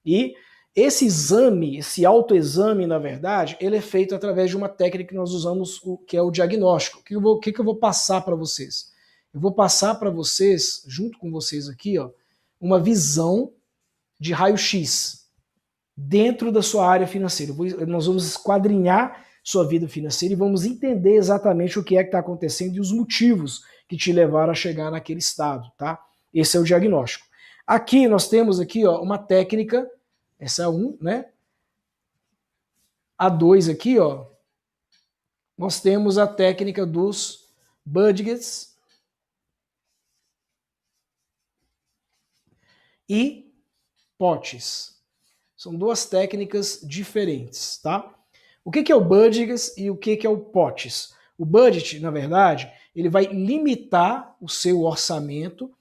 E esse exame, esse autoexame, na verdade, ele é feito através de uma técnica que nós usamos, que é o diagnóstico. O que eu vou passar para vocês? Eu vou passar para vocês, junto com vocês aqui, ó, uma visão de raio-x dentro da sua área financeira. Nós vamos esquadrinhar sua vida financeira e vamos entender exatamente o que é que está acontecendo e os motivos que te levaram a chegar naquele estado, tá? Esse é o diagnóstico. Aqui nós temos aqui, ó, uma técnica, essa é a 1, né? A 2 aqui, ó, nós temos a técnica dos budgets e potes. São duas técnicas diferentes, tá? O que é o budget e o que é o potes? O budget, na verdade, ele vai limitar o seu orçamento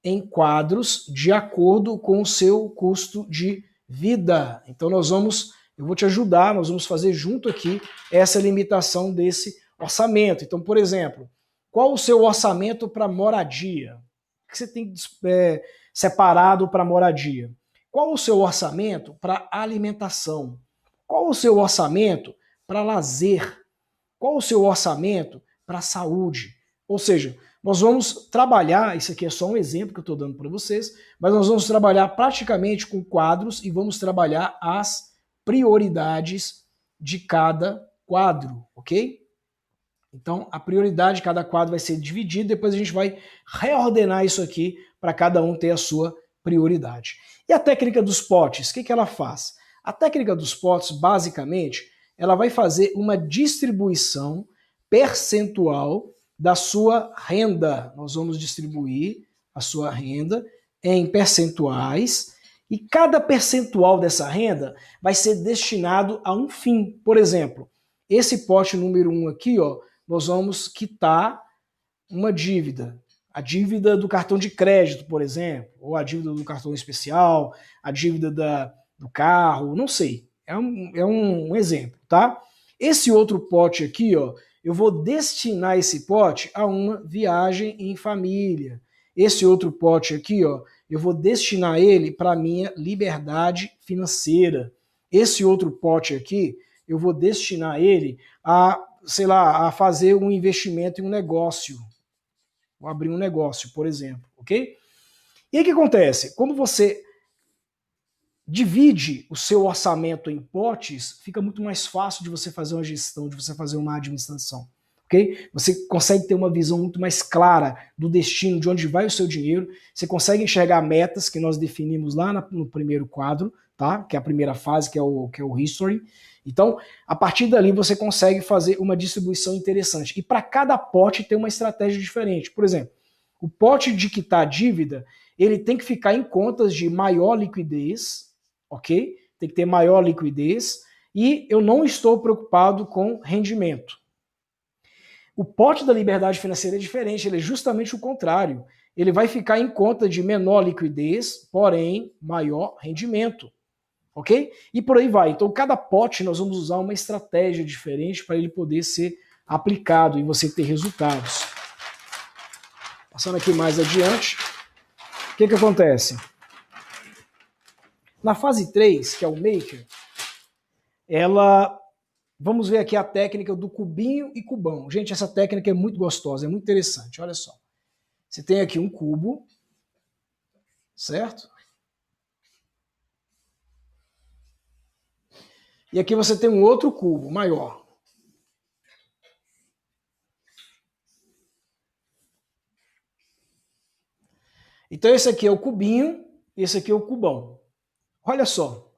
em quadros de acordo com o seu custo de vida. Então eu vou te ajudar, nós vamos fazer junto aqui essa limitação desse orçamento. Então, por exemplo, qual o seu orçamento para moradia? O que você tem separado para moradia? Qual o seu orçamento para alimentação? Qual o seu orçamento para lazer? Qual o seu orçamento para saúde? Ou seja, nós vamos trabalhar, isso aqui é só um exemplo que eu estou dando para vocês, mas nós vamos trabalhar praticamente com quadros e vamos trabalhar as prioridades de cada quadro, ok? Então, a prioridade de cada quadro vai ser dividida, depois a gente vai reordenar isso aqui para cada um ter a sua prioridade. E a técnica dos potes, o que ela faz? A técnica dos potes, basicamente, ela vai fazer uma distribuição percentual da sua renda. Nós vamos distribuir a sua renda em percentuais e cada percentual dessa renda vai ser destinado a um fim. Por exemplo, esse pote número 1 aqui, ó, nós vamos quitar uma dívida. A dívida do cartão de crédito, por exemplo, ou a dívida do cartão especial, a dívida do carro, não sei. É um exemplo, tá? Esse outro pote aqui, ó, eu vou destinar esse pote a uma viagem em família. Esse outro pote aqui, ó, eu vou destinar ele para a minha liberdade financeira. Esse outro pote aqui, eu vou destinar ele a, sei lá, a fazer um investimento em um negócio. Vou abrir um negócio, por exemplo, ok? E aí o que acontece? Quando você divide o seu orçamento em potes, fica muito mais fácil de você fazer uma gestão, de você fazer uma administração, ok? Você consegue ter uma visão muito mais clara do destino, de onde vai o seu dinheiro, você consegue enxergar metas que nós definimos lá no primeiro quadro, tá? Que é a primeira fase, que é o history. Então, a partir dali você consegue fazer uma distribuição interessante. E para cada pote tem uma estratégia diferente. Por exemplo, o pote de quitar dívida, ele tem que ficar em contas de maior liquidez, ok? Tem que ter maior liquidez e eu não estou preocupado com rendimento. O pote da liberdade financeira é diferente, ele é justamente o contrário. Ele vai ficar em conta de menor liquidez, porém maior rendimento. Ok? E por aí vai. Então, cada pote nós vamos usar uma estratégia diferente para ele poder ser aplicado e você ter resultados. Passando aqui mais adiante, o que acontece? Na fase 3, que é o Maker, vamos ver aqui a técnica do cubinho e cubão. Gente, essa técnica é muito gostosa, é muito interessante. Olha só. Você tem aqui um cubo, certo? E aqui você tem um outro cubo maior. Então esse aqui é o cubinho, esse aqui é o cubão. Olha só.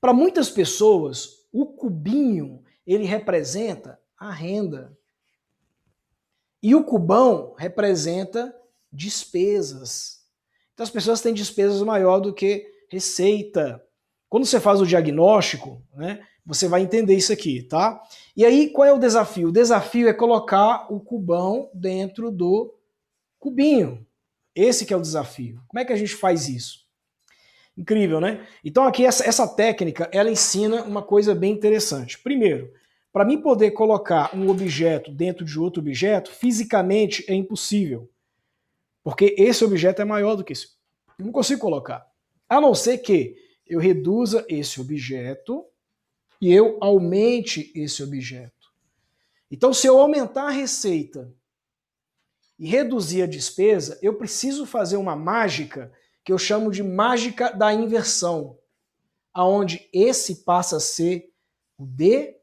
Para muitas pessoas, o cubinho, ele representa a renda. E o cubão representa despesas. Então as pessoas têm despesas maior do que receita. Quando você faz o diagnóstico, né, você vai entender isso aqui, tá? E aí, qual é o desafio? O desafio é colocar o cubão dentro do cubinho. Esse que é o desafio. Como é que a gente faz isso? Incrível, né? Então aqui essa técnica, ela ensina uma coisa bem interessante. Primeiro, para mim poder colocar um objeto dentro de outro objeto, fisicamente é impossível. Porque esse objeto é maior do que esse. Eu não consigo colocar. A não ser que eu reduza esse objeto e eu aumente esse objeto. Então, se eu aumentar a receita e reduzir a despesa, eu preciso fazer uma mágica que eu chamo de mágica da inversão, aonde esse passa a ser o D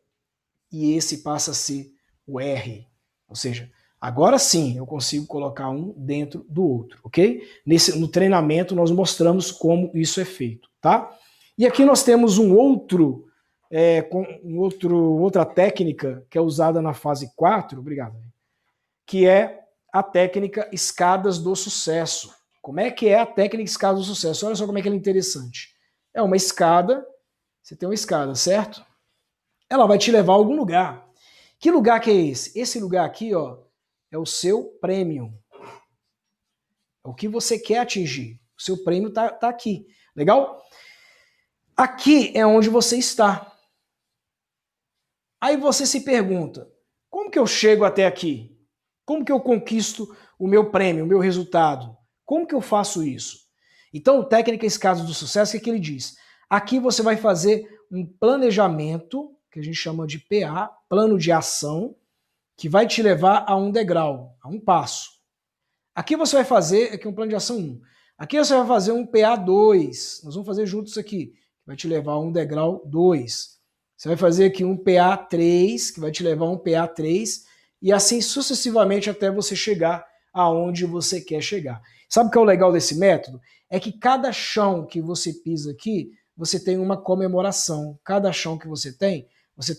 e esse passa a ser o R. Ou seja, agora sim eu consigo colocar um dentro do outro, ok? No treinamento nós mostramos como isso é feito, tá? E aqui nós temos outra técnica que é usada na fase 4, obrigado, que é a técnica escadas do sucesso. Como é que é a técnica escada do sucesso? Olha só como é que ela é interessante. É uma escada, você tem uma escada, certo? ela vai te levar a algum lugar. Que lugar que é esse? Esse lugar aqui, ó, é o seu prêmio. É o que você quer atingir. O seu prêmio tá aqui. Legal? Aqui é onde você está. Aí você se pergunta, como que eu chego até aqui? Como que eu conquisto o meu prêmio, o meu resultado? Como que eu faço isso? Então, o Técnica Escadas do Sucesso, o que ele diz? Aqui você vai fazer um planejamento, que a gente chama de PA, plano de ação, que vai te levar a um degrau, a um passo. Aqui você vai fazer, aqui é um plano de ação 1. Aqui você vai fazer um PA2. Nós vamos fazer juntos aqui, que vai te levar a um degrau 2. Você vai fazer aqui um PA3, que vai te levar a um PA3, e assim sucessivamente até você chegar aonde você quer chegar. Sabe o que é o legal desse método? É que cada chão que você pisa aqui, você tem uma comemoração. Cada chão que você tem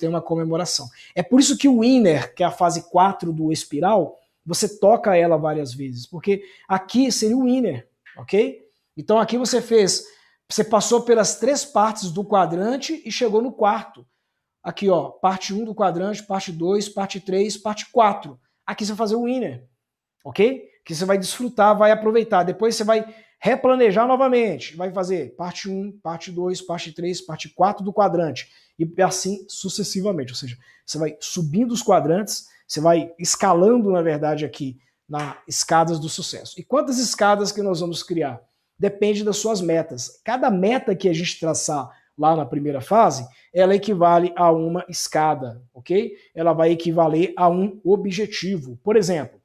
uma comemoração. É por isso que o Winner, que é a fase 4 do espiral, você toca ela várias vezes, porque aqui seria o Winner, ok? Então aqui você passou pelas 3 partes do quadrante e chegou no quarto. Aqui, ó, parte 1 do quadrante, parte 2, parte 3, parte 4. Aqui você vai fazer o Winner, ok? Que você vai desfrutar, vai aproveitar. Depois você vai replanejar novamente. Vai fazer parte 1, parte 2, parte 3, parte 4 do quadrante. E assim sucessivamente. Ou seja, você vai subindo os quadrantes, você vai escalando, na verdade, aqui na escadas do sucesso. E quantas escadas que nós vamos criar? Depende das suas metas. Cada meta que a gente traçar lá na primeira fase, ela equivale a uma escada, ok? Ela vai equivaler a um objetivo. Por exemplo,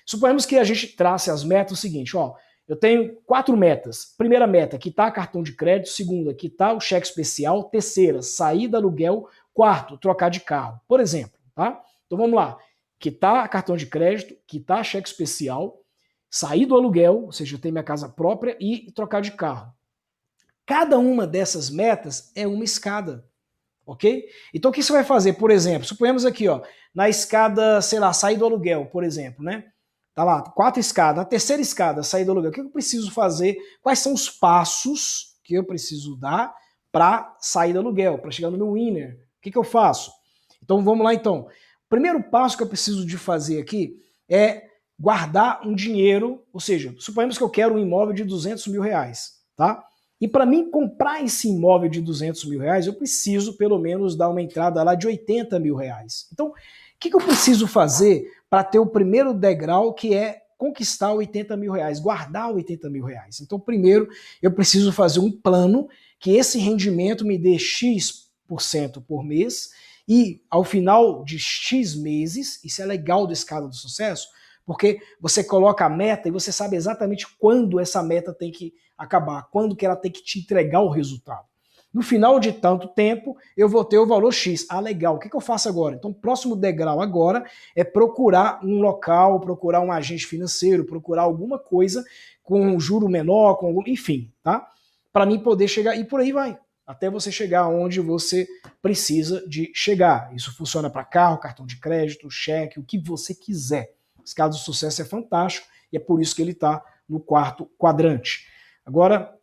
suponhamos que a gente trace as metas o seguinte, ó, eu tenho 4 metas. Primeira meta, quitar cartão de crédito. Segunda, quitar o cheque especial. Terceira, sair do aluguel. Quarto, trocar de carro. Por exemplo, tá? Então vamos lá. Quitar cartão de crédito, quitar cheque especial, sair do aluguel, ou seja, eu tenho minha casa própria e trocar de carro. Cada uma dessas metas é uma escada, ok? Então o que você vai fazer, por exemplo, suponhamos aqui, ó, na escada, sei lá, sair do aluguel, por exemplo, né? Tá lá, 4 escadas. Na terceira escada, sair do aluguel. O que eu preciso fazer? Quais são os passos que eu preciso dar para sair do aluguel, para chegar no meu winner? O que eu faço? Então vamos lá então. O primeiro passo que eu preciso de fazer aqui é guardar um dinheiro, ou seja, suponhamos que eu quero um imóvel de 200 mil reais, tá? E para mim comprar esse imóvel de 200 mil reais, eu preciso pelo menos dar uma entrada lá de 80 mil reais. Então, o que eu preciso fazer para ter o primeiro degrau, que é conquistar 80 mil reais, guardar 80 mil reais? Então, primeiro, eu preciso fazer um plano que esse rendimento me dê X% por mês, e ao final de X meses, isso é legal do Escada do Sucesso, porque você coloca a meta e você sabe exatamente quando essa meta tem que acabar, quando que ela tem que te entregar o resultado. No final de tanto tempo, eu vou ter o valor X. Ah, legal. O que eu faço agora? Então, o próximo degrau agora é procurar um local, procurar um agente financeiro, procurar alguma coisa com um juro menor, com algum, enfim, tá? Para mim poder chegar, e por aí vai, até você chegar onde você precisa de chegar. Isso funciona para carro, cartão de crédito, cheque, o que você quiser. Esse caso do sucesso é fantástico e é por isso que ele está no 4º quadrante. Agora,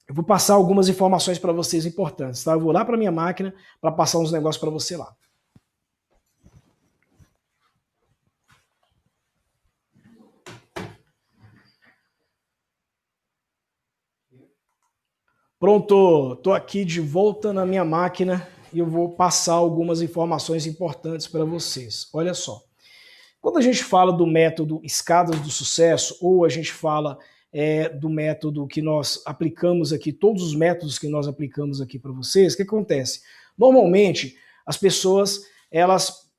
eu vou passar algumas informações para vocês importantes, tá? Eu vou lá para minha máquina para passar uns negócios para você lá. Pronto, estou aqui de volta na minha máquina e eu vou passar algumas informações importantes para vocês. Olha só, quando a gente fala do método Escadas do Sucesso, ou a gente fala do método que nós aplicamos aqui, todos os métodos que nós aplicamos aqui para vocês, o que acontece? Normalmente, as pessoas, elas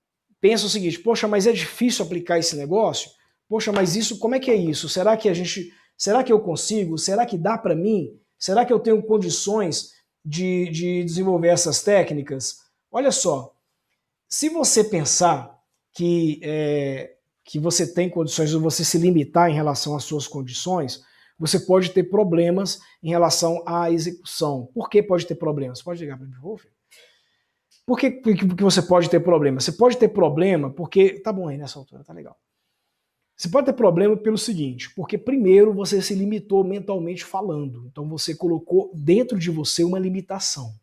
pensam o seguinte, poxa, mas é difícil aplicar esse negócio? Poxa, mas isso, como é que é isso? Será que eu consigo? Será que dá para mim? Será que eu tenho condições de desenvolver essas técnicas? Olha só, se você pensar que você tem condições ou você se limitar em relação às suas condições, você pode ter problemas em relação à execução. Por que pode ter problemas? Você pode ligar para mim, por favor? Por que você pode ter problema? Você pode ter problema porque... Tá bom aí nessa altura, tá legal. Você pode ter problema pelo seguinte, porque primeiro você se limitou mentalmente falando. Então você colocou dentro de você uma limitação.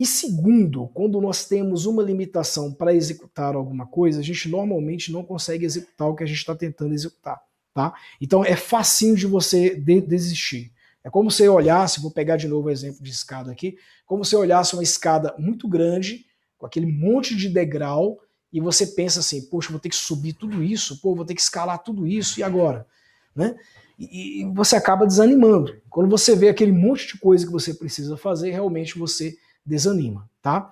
E segundo, quando nós temos uma limitação para executar alguma coisa, a gente normalmente não consegue executar o que a gente está tentando executar, tá? Então é facinho de você desistir. É como se eu olhasse, vou pegar de novo o exemplo de escada aqui, como se eu olhasse uma escada muito grande, com aquele monte de degrau, e você pensa assim, poxa, vou ter que subir tudo isso, pô, vou ter que escalar tudo isso, e agora? Né? E você acaba desanimando. Quando você vê aquele monte de coisa que você precisa fazer, realmente você desanima, tá?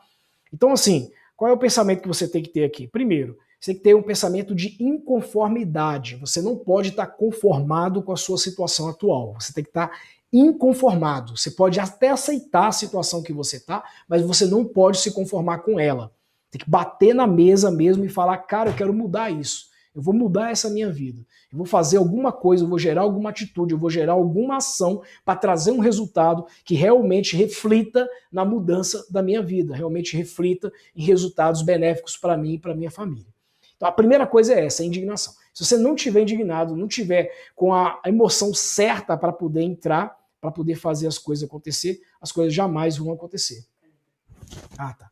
Então, assim, qual é o pensamento que você tem que ter aqui? Primeiro, você tem que ter um pensamento de inconformidade. Você não pode estar conformado com a sua situação atual. Você tem que estar inconformado. Você pode até aceitar a situação que você está, mas você não pode se conformar com ela. Tem que bater na mesa mesmo e falar, cara, eu quero mudar isso. Eu vou mudar essa minha vida. Eu vou fazer alguma coisa, eu vou gerar alguma atitude, eu vou gerar alguma ação para trazer um resultado que realmente reflita na mudança da minha vida, realmente reflita em resultados benéficos para mim e para minha família. Então a primeira coisa é essa, a indignação. Se você não estiver indignado, não tiver com a emoção certa para poder entrar, para poder fazer as coisas acontecer, as coisas jamais vão acontecer. Ah, tá.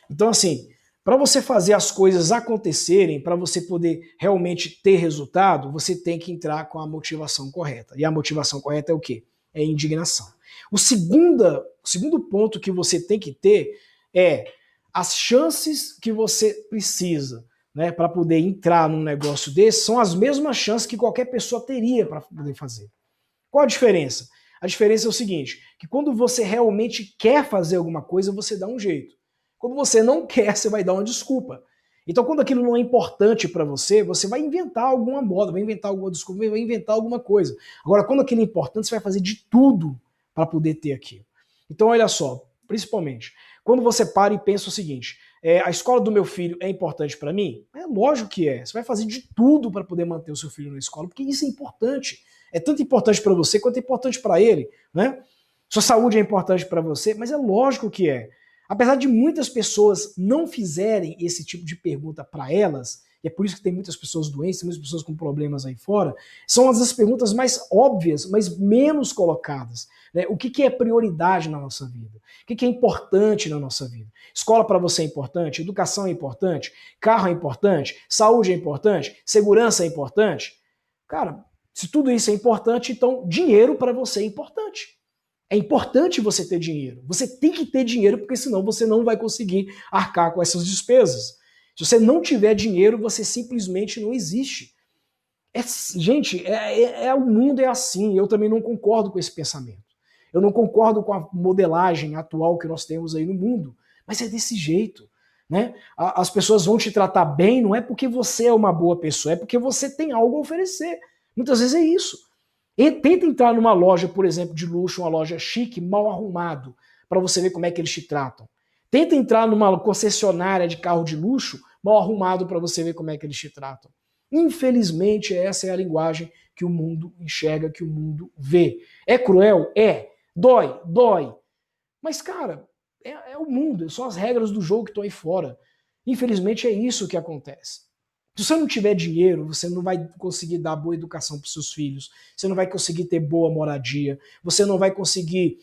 Então, assim, para você fazer as coisas acontecerem, para você poder realmente ter resultado, você tem que entrar com a motivação correta. E a motivação correta é o quê? É a indignação. O segundo ponto que você tem que ter é as chances que você precisa, né, para poder entrar num negócio desse são as mesmas chances que qualquer pessoa teria para poder fazer. Qual a diferença? A diferença é o seguinte, que quando você realmente quer fazer alguma coisa, você dá um jeito. Quando você não quer, você vai dar uma desculpa. Então, quando aquilo não é importante para você, você vai inventar alguma moda, vai inventar alguma desculpa, vai inventar alguma coisa. Agora, quando aquilo é importante, você vai fazer de tudo para poder ter aquilo. Então, olha só, principalmente, quando você para e pensa o seguinte, a escola do meu filho é importante para mim? É lógico que é. Você vai fazer de tudo para poder manter o seu filho na escola, porque isso é importante. É tanto importante para você quanto é importante para ele, né? Sua saúde é importante para você, mas é lógico que é. Apesar de muitas pessoas não fizerem esse tipo de pergunta para elas, e é por isso que tem muitas pessoas doentes, tem muitas pessoas com problemas aí fora, são as perguntas mais óbvias, mas menos colocadas. Né? O que é prioridade na nossa vida? O que é importante na nossa vida? Escola para você é importante? Educação é importante? Carro é importante? Saúde é importante? Segurança é importante? Cara, se tudo isso é importante, então dinheiro para você é importante. É importante você ter dinheiro. Você tem que ter dinheiro, porque senão você não vai conseguir arcar com essas despesas. Se você não tiver dinheiro, você simplesmente não existe. Gente, o mundo é assim. Eu também não concordo com esse pensamento. Eu não concordo com a modelagem atual que nós temos aí no mundo. Mas é desse jeito. Né? As pessoas vão te tratar bem, não é porque você é uma boa pessoa, é porque você tem algo a oferecer. Muitas vezes é isso. E tenta entrar numa loja, por exemplo, de luxo, uma loja chique, mal arrumado, para você ver como é que eles te tratam. Tenta entrar numa concessionária de carro de luxo, mal arrumado, para você ver como é que eles te tratam. Infelizmente, essa é a linguagem que o mundo enxerga, que o mundo vê. É cruel? É. Dói? Dói. Mas, cara, é o mundo, são as regras do jogo que estão aí fora. Infelizmente, é isso que acontece. Se você não tiver dinheiro, você não vai conseguir dar boa educação para os seus filhos, você não vai conseguir ter boa moradia, você não vai conseguir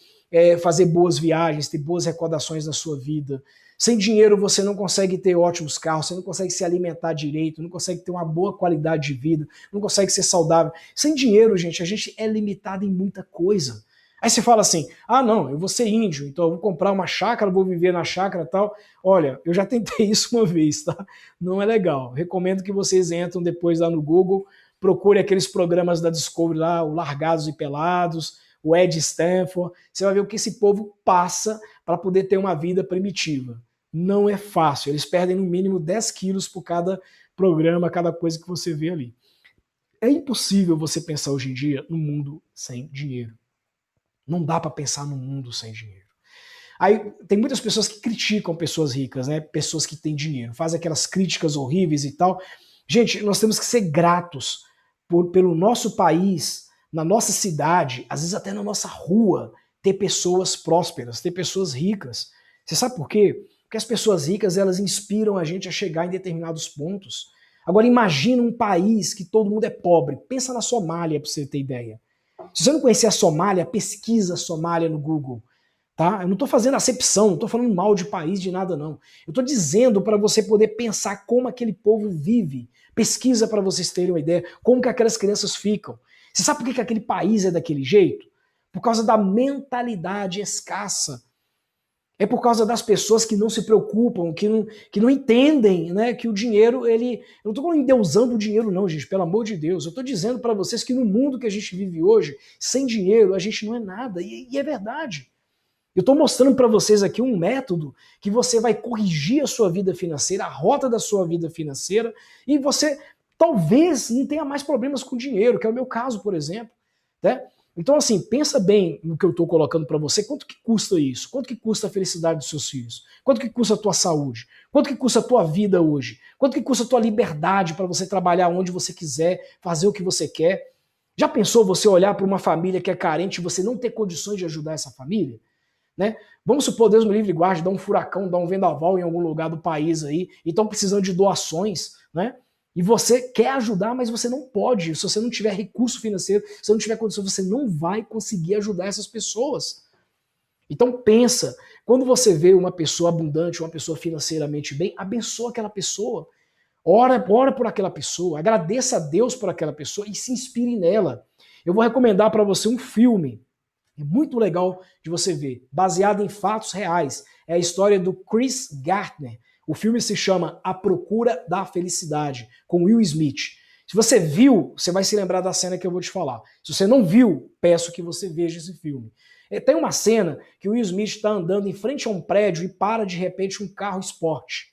fazer boas viagens, ter boas recordações na sua vida. Sem dinheiro você não consegue ter ótimos carros, você não consegue se alimentar direito, não consegue ter uma boa qualidade de vida, não consegue ser saudável. Sem dinheiro, gente, a gente é limitado em muita coisa. Aí você fala assim, ah não, eu vou ser índio, então eu vou comprar uma chácara, vou viver na chácara e tal. Olha, eu já tentei isso uma vez, tá? Não é legal. Recomendo que vocês entrem depois lá no Google, procure aqueles programas da Discovery lá, o Largados e Pelados, o Ed Stanford. Você vai ver o que esse povo passa para poder ter uma vida primitiva. Não é fácil. Eles perdem no mínimo 10 quilos por cada programa, cada coisa que você vê ali. É impossível você pensar hoje em dia no mundo sem dinheiro. Não dá para pensar num mundo sem dinheiro. Aí tem muitas pessoas que criticam pessoas ricas, né? Pessoas que têm dinheiro, fazem aquelas críticas horríveis e tal. Gente, nós temos que ser gratos pelo nosso país, na nossa cidade, às vezes até na nossa rua, ter pessoas prósperas, ter pessoas ricas. Você sabe por quê? Porque as pessoas ricas, elas inspiram a gente a chegar em determinados pontos. Agora imagina um país que todo mundo é pobre. Pensa na Somália, para você ter ideia. Se você não conhecer a Somália, pesquisa a Somália no Google. tá? Eu não estou fazendo acepção, não estou falando mal de país, de nada não. Eu estou dizendo para você poder pensar como aquele povo vive. Pesquisa para vocês terem uma ideia, como que aquelas crianças ficam. Você sabe por que aquele país é daquele jeito? Por causa da mentalidade escassa. É por causa das pessoas que não se preocupam, que não entendem, né, que o dinheiro, ele... Eu não estou endeusando o dinheiro não, gente, pelo amor de Deus. Eu estou dizendo para vocês que no mundo que a gente vive hoje, sem dinheiro, a gente não é nada. E é verdade. Eu estou mostrando para vocês aqui um método que você vai corrigir a sua vida financeira, a rota da sua vida financeira, e você talvez não tenha mais problemas com dinheiro, que é o meu caso, por exemplo. Né? Então, assim, pensa bem no que eu estou colocando para você. Quanto que custa isso? Quanto que custa a felicidade dos seus filhos? Quanto que custa a tua saúde? Quanto que custa a tua vida hoje? Quanto que custa a tua liberdade para você trabalhar onde você quiser, fazer o que você quer? Já pensou você olhar para uma família que é carente e você não ter condições de ajudar essa família? Né? Vamos supor, Deus me livre e guarde, dá um furacão, dá um vendaval em algum lugar do país aí, e estão precisando de doações, né? E você quer ajudar, mas você não pode. Se você não tiver recurso financeiro, se você não tiver condição, você não vai conseguir ajudar essas pessoas. Então pensa, quando você vê uma pessoa abundante, uma pessoa financeiramente bem, abençoa aquela pessoa. Ora por aquela pessoa, agradeça a Deus por aquela pessoa e se inspire nela. Eu vou recomendar para você um filme. É muito legal de você ver, baseado em fatos reais. É a história do Chris Gardner. O filme se chama A Procura da Felicidade, com Will Smith. Se você viu, você vai se lembrar da cena que eu vou te falar. Se você não viu, peço que você veja esse filme. Tem uma cena que o Will Smith está andando em frente a um prédio e para de repente um carro esporte.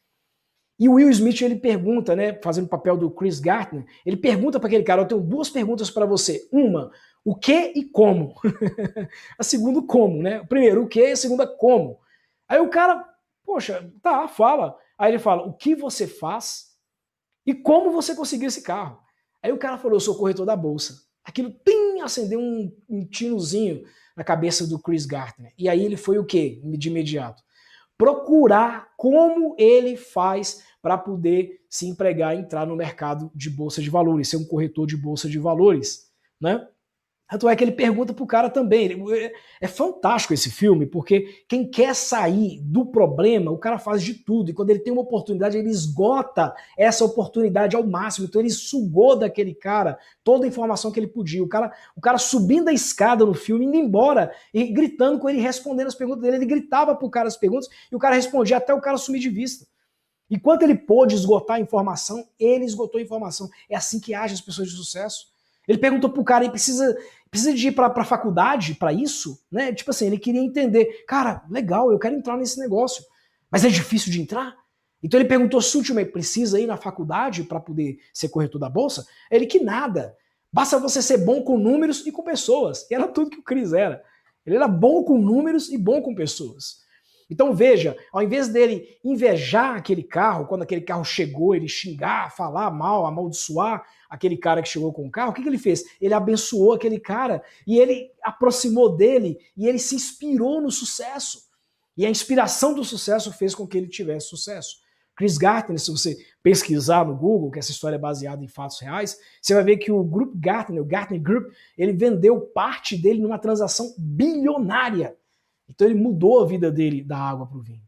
E o Will Smith, ele pergunta, né, fazendo o papel do Chris Gardner, ele pergunta para aquele cara, eu tenho duas perguntas para você. Uma, o que e como? A segunda, como, né? Primeiro, o que e a segunda, como? Aí o cara, poxa, tá, fala. Aí ele fala, o que você faz e como você conseguiu esse carro? Aí o cara falou, eu sou corretor da bolsa. Aquilo, acendeu um tinozinho na cabeça do Chris Gardner. E aí ele foi o quê? De imediato? Procurar como ele faz para poder se empregar e entrar no mercado de bolsa de valores, ser um corretor de bolsa de valores, né? Tanto é que ele pergunta pro cara também. É fantástico esse filme, porque quem quer sair do problema, o cara faz de tudo. E quando ele tem uma oportunidade, ele esgota essa oportunidade ao máximo. Então ele sugou daquele cara toda a informação que ele podia. O cara subindo a escada no filme, indo embora, e gritando com ele, respondendo as perguntas dele. Ele gritava pro cara as perguntas e o cara respondia até o cara sumir de vista. Enquanto ele pôde esgotar a informação, ele esgotou a informação. É assim que agem as pessoas de sucesso. Ele perguntou pro cara, ele precisa de ir pra faculdade para isso? Né? Tipo assim, ele queria entender. Cara, legal, eu quero entrar nesse negócio. Mas é difícil de entrar? Então ele perguntou sutilmente, precisa ir na faculdade para poder ser corretor da bolsa? Ele que nada. Basta você ser bom com números e com pessoas. E era tudo que o Chris era. Ele era bom com números e bom com pessoas. Então veja, ao invés dele invejar aquele carro, quando aquele carro chegou, ele xingar, falar mal, amaldiçoar aquele cara que chegou com o carro, o que ele fez? Ele abençoou aquele cara e ele aproximou dele e ele se inspirou no sucesso. E a inspiração do sucesso fez com que ele tivesse sucesso. Chris Gardner, se você pesquisar no Google, que essa história é baseada em fatos reais, você vai ver que o Grupo Gardner, o Gardner Group, ele vendeu parte dele numa transação bilionária. Então ele mudou a vida dele da água para o vinho.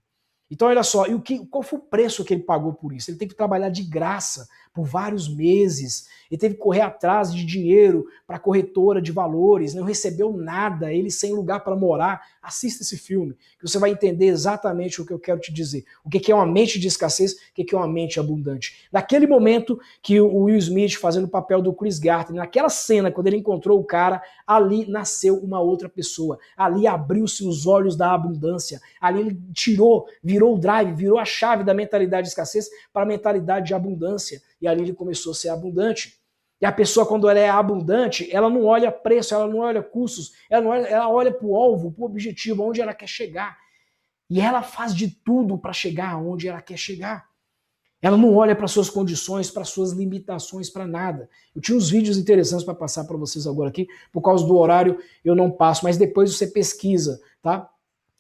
Então olha só, qual foi o preço que ele pagou por isso? Ele teve que trabalhar de graça por vários meses, ele teve que correr atrás de dinheiro para corretora de valores, não recebeu nada, ele sem lugar para morar. Assista esse filme, que você vai entender exatamente o que eu quero te dizer. O que é uma mente de escassez, o que é uma mente abundante. Naquele momento que o Will Smith fazendo o papel do Chris Gardner, naquela cena, quando ele encontrou o cara, ali nasceu uma outra pessoa, ali abriu-se os olhos da abundância, ali ele virou o drive, virou a chave da mentalidade de escassez para a mentalidade de abundância. E ali ele começou a ser abundante. E a pessoa, quando ela é abundante, ela não olha preço, ela não olha custos, ela olha para o alvo, para o objetivo, aonde ela quer chegar. E ela faz de tudo para chegar aonde ela quer chegar. Ela não olha para suas condições, para suas limitações, para nada. Eu tinha uns vídeos interessantes para passar para vocês agora aqui, por causa do horário eu não passo, mas depois você pesquisa, tá?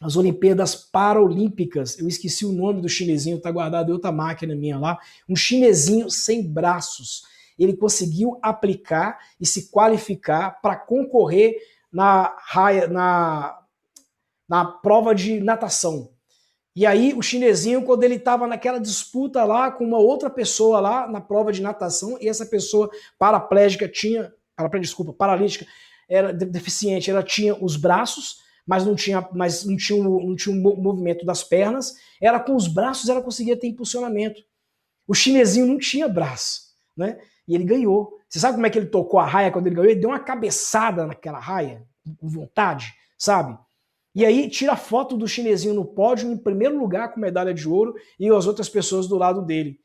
As Olimpíadas Paralímpicas, eu esqueci o nome do chinesinho, tá guardado em outra máquina minha lá, um chinesinho sem braços. Ele conseguiu aplicar e se qualificar para concorrer na na prova de natação. E aí o chinesinho, quando ele estava naquela disputa lá com uma outra pessoa lá na prova de natação, e essa pessoa paralítica, era deficiente, ela tinha os braços, mas não tinha o movimento das pernas, ela com os braços ela conseguia ter impulsionamento. O chinesinho não tinha braço, né? E ele ganhou. Você sabe como é que ele tocou a raia quando ele ganhou? Ele deu uma cabeçada naquela raia, com vontade, sabe? E aí tira a foto do chinesinho no pódio, em primeiro lugar com medalha de ouro, e as outras pessoas do lado dele.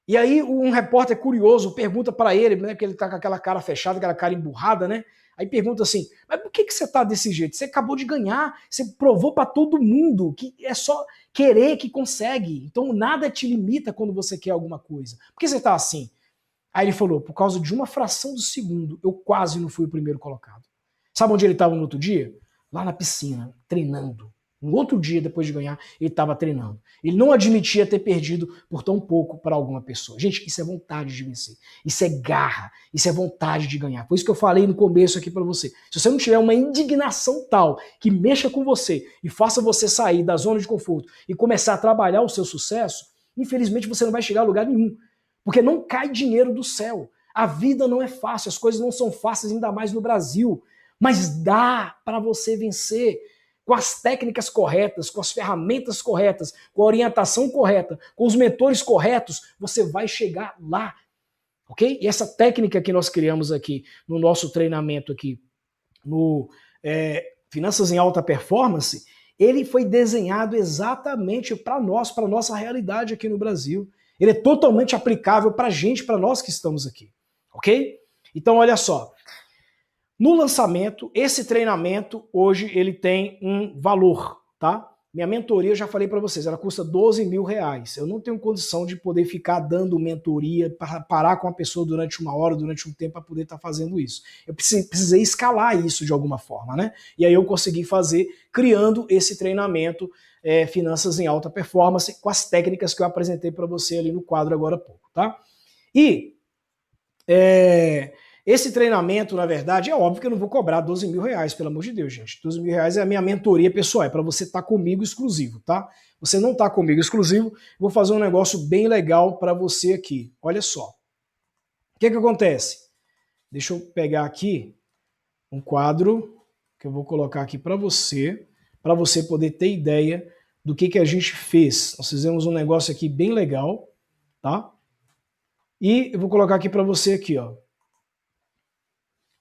E aí um repórter curioso pergunta para ele, né, porque ele tá com aquela cara fechada, aquela cara emburrada, né? Aí pergunta assim, mas por que você tá desse jeito? Você acabou de ganhar, você provou para todo mundo que é só querer que consegue. Então nada te limita quando você quer alguma coisa. Por que você tá assim? Aí ele falou, por causa de uma fração de segundo, eu quase não fui o primeiro colocado. Sabe onde ele estava no outro dia? Lá na piscina, treinando. No outro dia, depois de ganhar, ele estava treinando. Ele não admitia ter perdido por tão pouco para alguma pessoa. Gente, isso é vontade de vencer. Isso é garra. Isso é vontade de ganhar. Por isso que eu falei no começo aqui para você. Se você não tiver uma indignação tal que mexa com você e faça você sair da zona de conforto e começar a trabalhar o seu sucesso, infelizmente você não vai chegar a lugar nenhum. Porque não cai dinheiro do céu. A vida não é fácil, as coisas não são fáceis, ainda mais no Brasil. Mas dá para você vencer com as técnicas corretas, com as ferramentas corretas, com a orientação correta, com os mentores corretos, você vai chegar lá, ok? E essa técnica que nós criamos aqui no nosso treinamento aqui, no Finanças em Alta Performance, ele foi desenhado exatamente para nós, para a nossa realidade aqui no Brasil. Ele é totalmente aplicável para a gente, para nós que estamos aqui, ok? Então, olha só. No lançamento, esse treinamento, hoje, ele tem um valor, tá? Minha mentoria, eu já falei para vocês, ela custa R$12.000. Eu não tenho condição de poder ficar dando mentoria, parar com a pessoa durante uma hora, durante um tempo, para poder estar fazendo isso. Eu precisei escalar isso de alguma forma, né? E aí eu consegui fazer, criando esse treinamento, Finanças em Alta Performance, com as técnicas que eu apresentei para você ali no quadro agora há pouco, tá? E esse treinamento, na verdade, é óbvio que eu não vou cobrar R$12.000, pelo amor de Deus, gente. R$12.000 é a minha mentoria pessoal, é para você estar comigo exclusivo, tá? Você não está comigo exclusivo, vou fazer um negócio bem legal para você aqui. Olha só. O que acontece? Deixa eu pegar aqui um quadro que eu vou colocar aqui para você poder ter ideia do que a gente fez. Nós fizemos um negócio aqui bem legal, tá? E eu vou colocar aqui para você aqui, ó.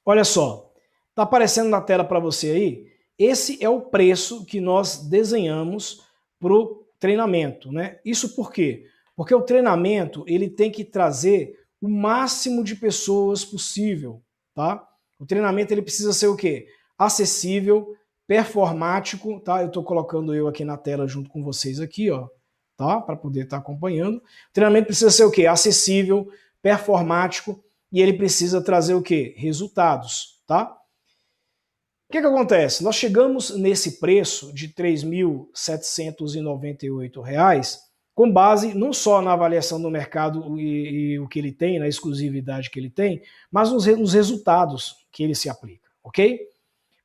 Olha só, tá aparecendo na tela para você aí? Esse é o preço que nós desenhamos para o treinamento, né? Isso por quê? Porque o treinamento ele tem que trazer o máximo de pessoas possível, tá? O treinamento ele precisa ser o quê? Acessível, performático, tá? Eu estou colocando eu aqui na tela junto com vocês aqui, ó, tá? Para poder estar acompanhando. O treinamento precisa ser o quê? Acessível, performático. E ele precisa trazer o quê? Resultados, tá? O que acontece? Nós chegamos nesse preço de R$ 3.798 com base não só na avaliação do mercado e o que ele tem, na exclusividade que ele tem, mas nos resultados que ele se aplica, ok?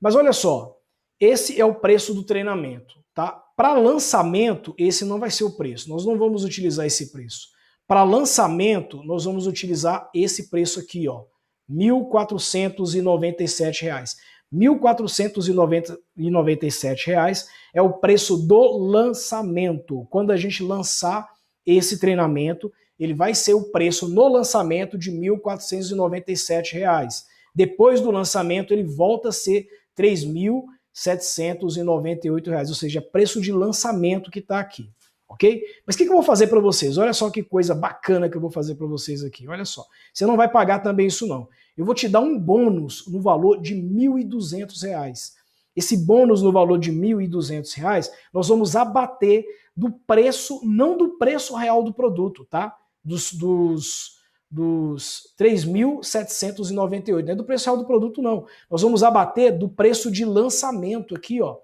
Mas olha só, esse é o preço do treinamento, tá? Para lançamento, esse não vai ser o preço, nós não vamos utilizar esse preço. Para lançamento, nós vamos utilizar esse preço aqui, ó, R$ 1.497. R$ 1.497 é o preço do lançamento. Quando a gente lançar esse treinamento, ele vai ser o preço no lançamento de R$ 1.497. Depois do lançamento, ele volta a ser R$ 3.798, ou seja, preço de lançamento que está aqui. Ok? Mas o que eu vou fazer para vocês? Olha só que coisa bacana que eu vou fazer para vocês aqui. Olha só. Você não vai pagar também isso não. Eu vou te dar um bônus no valor de R$ 1.200. Esse bônus no valor de R$ 1.200, nós vamos abater do preço, não do preço real do produto, tá? Dos 3.798. Não é do preço real do produto, não. Nós vamos abater do preço de lançamento aqui, ó.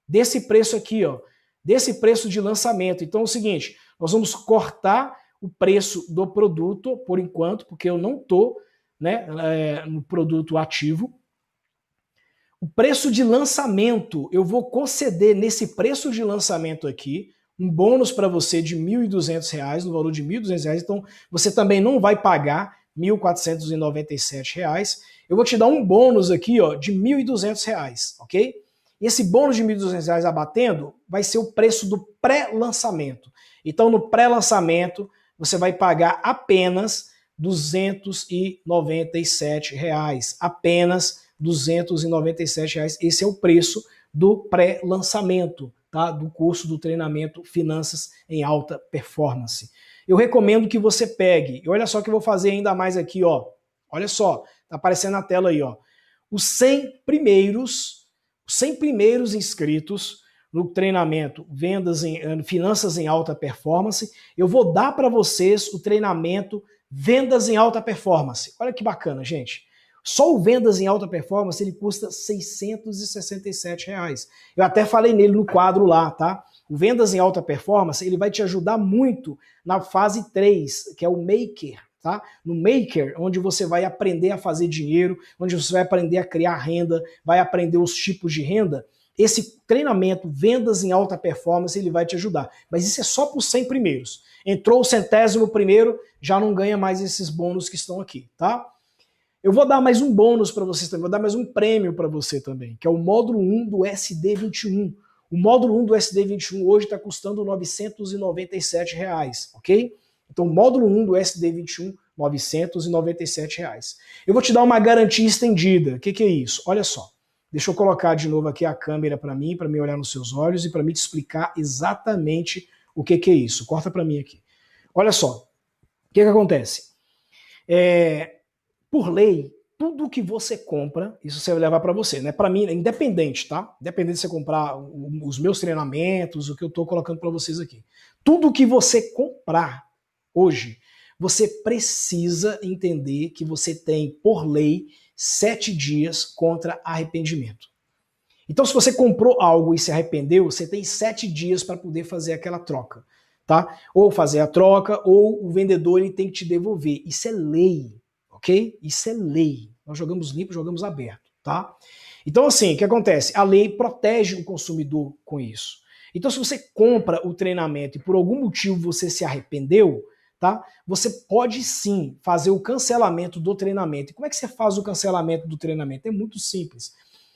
Desse preço aqui, ó. Desse preço de lançamento. Então é o seguinte, nós vamos cortar o preço do produto por enquanto, porque eu não estou, né, no produto ativo. O preço de lançamento, eu vou conceder nesse preço de lançamento aqui um bônus para você de R$ 1.200, no valor de R$ 1.200, então você também não vai pagar R$ 1.497. Eu vou te dar um bônus aqui, ó, de R$ 1.200, ok? E esse bônus de R$ 1.200 abatendo vai ser o preço do pré-lançamento. Então, no pré-lançamento, você vai pagar apenas R$ 297. Apenas R$ 297. Esse é o preço do pré-lançamento, tá? Do curso do treinamento Finanças em Alta Performance. Eu recomendo que você pegue, e olha só que eu vou fazer ainda mais aqui, ó. Olha só, tá aparecendo na tela aí, ó. Os 100 primeiros inscritos no treinamento Finanças em Alta Performance, eu vou dar para vocês o treinamento Vendas em Alta Performance. Olha que bacana, gente. Só o Vendas em Alta Performance ele custa R$ 667. Eu até falei nele no quadro lá, tá? O Vendas em Alta Performance ele vai te ajudar muito na fase 3, que é o Maker. Tá? No Maker, onde você vai aprender a fazer dinheiro, onde você vai aprender a criar renda, vai aprender os tipos de renda, esse treinamento Vendas em Alta Performance ele vai te ajudar. Mas isso é só para os 100 primeiros. Entrou o 100º, já não ganha mais esses bônus que estão aqui, tá? Eu vou dar mais um bônus para vocês também, vou dar mais um prêmio para você também, que é o módulo 1 do SD21. O módulo 1 do SD21 hoje está custando R$ 997, ok? Então, módulo 1 do SD21, R$ 997. Eu vou te dar uma garantia estendida. O que é isso? Olha só. Deixa eu colocar de novo aqui a câmera para mim olhar nos seus olhos e para me te explicar exatamente o que é isso. Corta para mim aqui. Olha só. O que acontece? Por lei, tudo que você compra, isso você vai levar para você, né? Para mim, é independente, tá? Independente de você comprar os meus treinamentos, o que eu estou colocando para vocês aqui. Tudo que você comprar hoje, você precisa entender que você tem, por lei, 7 dias contra arrependimento. Então, se você comprou algo e se arrependeu, você tem 7 dias para poder fazer aquela troca, tá? Ou fazer a troca, ou o vendedor ele tem que te devolver. Isso é lei, ok? Isso é lei. Nós jogamos limpo, jogamos aberto, tá? Então, assim, o que acontece? A lei protege o consumidor com isso. Então, se você compra o treinamento e por algum motivo você se arrependeu, tá? Você pode sim fazer o cancelamento do treinamento. E como é que você faz o cancelamento do treinamento? É muito simples.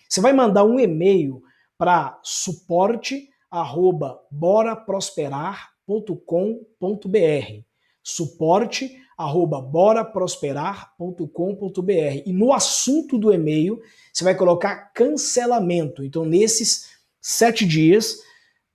Você vai mandar um e-mail para suporte@boraprosperar.com.br. suporte@boraprosperar.com.br. E no assunto do e-mail, você vai colocar cancelamento. Então, nesses 7 dias,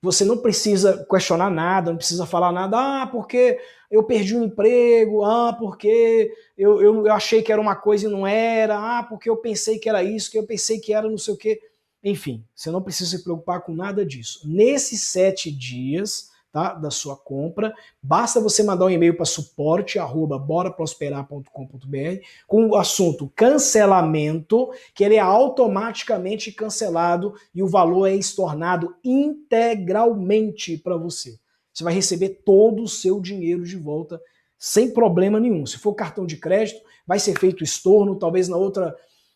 você não precisa questionar nada, não precisa falar nada, porque eu perdi um emprego, porque eu achei que era uma coisa e não era, porque eu pensei que era isso, que eu pensei que era não sei o quê. Enfim, você não precisa se preocupar com nada disso. Nesses 7 dias, tá, da sua compra, basta você mandar um e-mail para suporte@boraprosperar.com.br com o assunto cancelamento, que ele é automaticamente cancelado e o valor é estornado integralmente para você. Você vai receber todo o seu dinheiro de volta sem problema nenhum. Se for cartão de crédito, vai ser feito estorno, talvez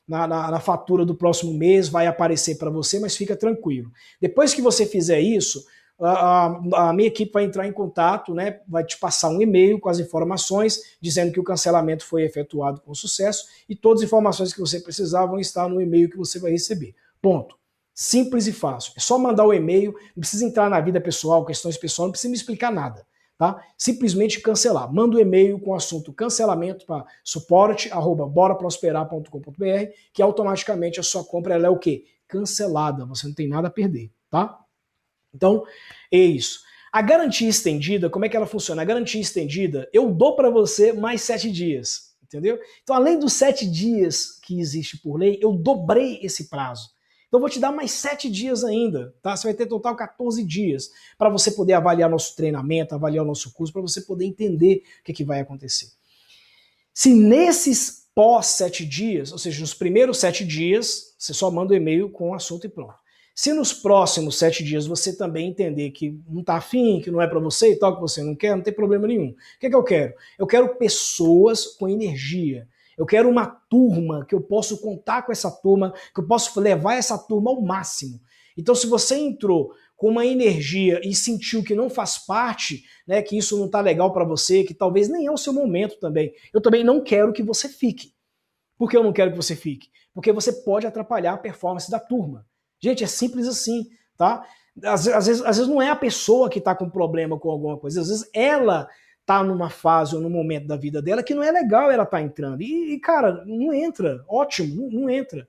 na fatura do próximo mês vai aparecer para você, mas fica tranquilo. Depois que você fizer isso, a minha equipe vai entrar em contato, né, vai te passar um e-mail com as informações, dizendo que o cancelamento foi efetuado com sucesso e todas as informações que você precisar vão estar no e-mail que você vai receber. Ponto. Simples e fácil. É só mandar o e-mail, não precisa entrar na vida pessoal, questões pessoais, não precisa me explicar nada. Tá? Simplesmente cancelar. Manda o e-mail com o assunto cancelamento para suporte@boraprosperar.com.br, que automaticamente a sua compra ela é o quê? Cancelada. Você não tem nada a perder, tá? Então, é isso. A garantia estendida, como é que ela funciona? A garantia estendida, eu dou para você mais 7 dias, entendeu? Então, além dos 7 dias que existe por lei, eu dobrei esse prazo. Então, eu vou te dar mais 7 dias ainda, tá? Você vai ter total 14 dias para você poder avaliar nosso treinamento, avaliar o nosso curso, para você poder entender o que vai acontecer. Se nesses pós 7 dias, ou seja, nos primeiros 7 dias, você só manda o e-mail com o assunto e pronto. Se nos próximos 7 dias você também entender que não está afim, que não é para você e tal, que você não quer, não tem problema nenhum. O que eu quero? Eu quero pessoas com energia. Eu quero uma turma que eu posso contar com essa turma, que eu posso levar essa turma ao máximo. Então, se você entrou com uma energia e sentiu que não faz parte, né, que isso não está legal para você, que talvez nem é o seu momento também, eu também não quero que você fique. Por que eu não quero que você fique? Porque você pode atrapalhar a performance da turma. Gente, é simples assim, tá? Às vezes não é a pessoa que está com problema com alguma coisa, às vezes ela tá numa fase ou num momento da vida dela que não é legal ela tá entrando. Cara, não entra. Ótimo, não entra.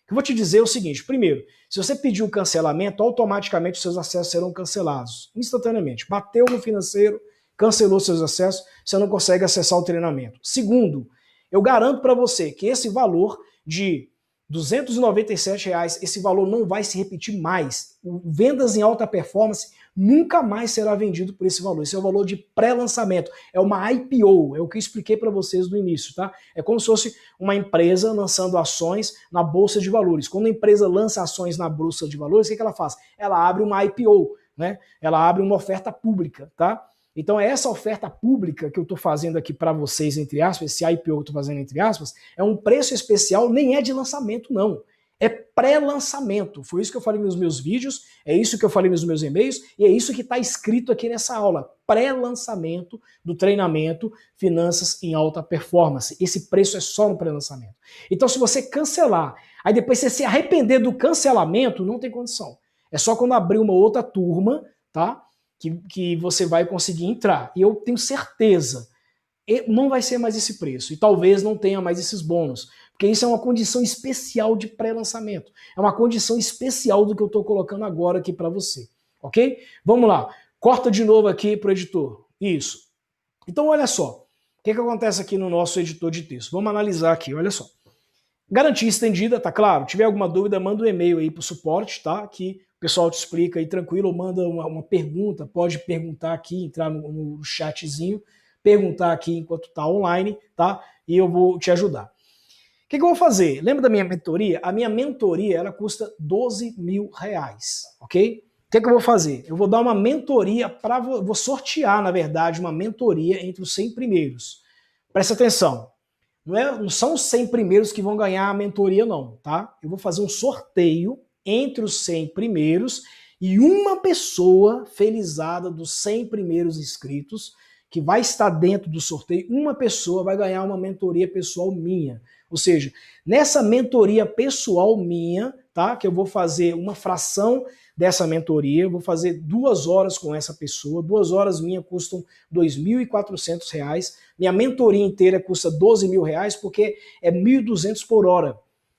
Eu vou te dizer o seguinte, primeiro, se você pedir o cancelamento, automaticamente os seus acessos serão cancelados, instantaneamente. Bateu no financeiro, cancelou seus acessos, você não consegue acessar o treinamento. Segundo, eu garanto para você que esse valor de R$297, esse valor não vai se repetir mais. Vendas em alta performance nunca mais será vendido por esse valor. Esse é o valor de pré-lançamento. É uma IPO, é o que eu expliquei para vocês no início, tá? É como se fosse uma empresa lançando ações na Bolsa de Valores. Quando a empresa lança ações na Bolsa de Valores, o que ela faz? Ela abre uma IPO, né? Ela abre uma oferta pública, tá? Então, essa oferta pública que eu estou fazendo aqui para vocês, entre aspas, esse IPO que eu estou fazendo, entre aspas, é um preço especial, nem é de lançamento, não. É pré-lançamento. Foi isso que eu falei nos meus vídeos, é isso que eu falei nos meus e-mails, e é isso que está escrito aqui nessa aula. Pré-lançamento do treinamento Finanças em Alta Performance. Esse preço é só no pré-lançamento. Então, se você cancelar, aí depois você se arrepender do cancelamento, não tem condição. É só quando abrir uma outra turma, tá? Que você vai conseguir entrar. E eu tenho certeza, não vai ser mais esse preço. E talvez não tenha mais esses bônus. Porque isso é uma condição especial de pré-lançamento. É uma condição especial do que eu estou colocando agora aqui para você. Ok? Vamos lá. Corta de novo aqui para o editor. Isso. Então, olha só. O que acontece aqui no nosso editor de texto? Vamos analisar aqui, olha só. Garantia estendida, tá claro? Se tiver alguma dúvida, manda um e-mail aí para o suporte, tá? Que o pessoal te explica aí tranquilo, ou manda uma pergunta, pode perguntar aqui, entrar no chatzinho, perguntar aqui enquanto tá online, tá? E eu vou te ajudar. O que eu vou fazer? Lembra da minha mentoria? A minha mentoria, ela custa R$12.000, ok? O que eu vou fazer? Eu vou dar uma mentoria vou sortear, na verdade, uma mentoria entre os 100 primeiros. Presta atenção. Não são os 100 primeiros que vão ganhar a mentoria, não, tá? Eu vou fazer um sorteio entre os 100 primeiros e uma pessoa felizada dos 100 primeiros inscritos, que vai estar dentro do sorteio, uma pessoa vai ganhar uma mentoria pessoal minha. Ou seja, nessa mentoria pessoal minha, tá? Que eu vou fazer uma fração dessa mentoria, eu vou fazer 2 horas com essa pessoa, 2 horas minha custam R$2.400, minha mentoria inteira custa R$12.000, porque é R$1.200 por hora.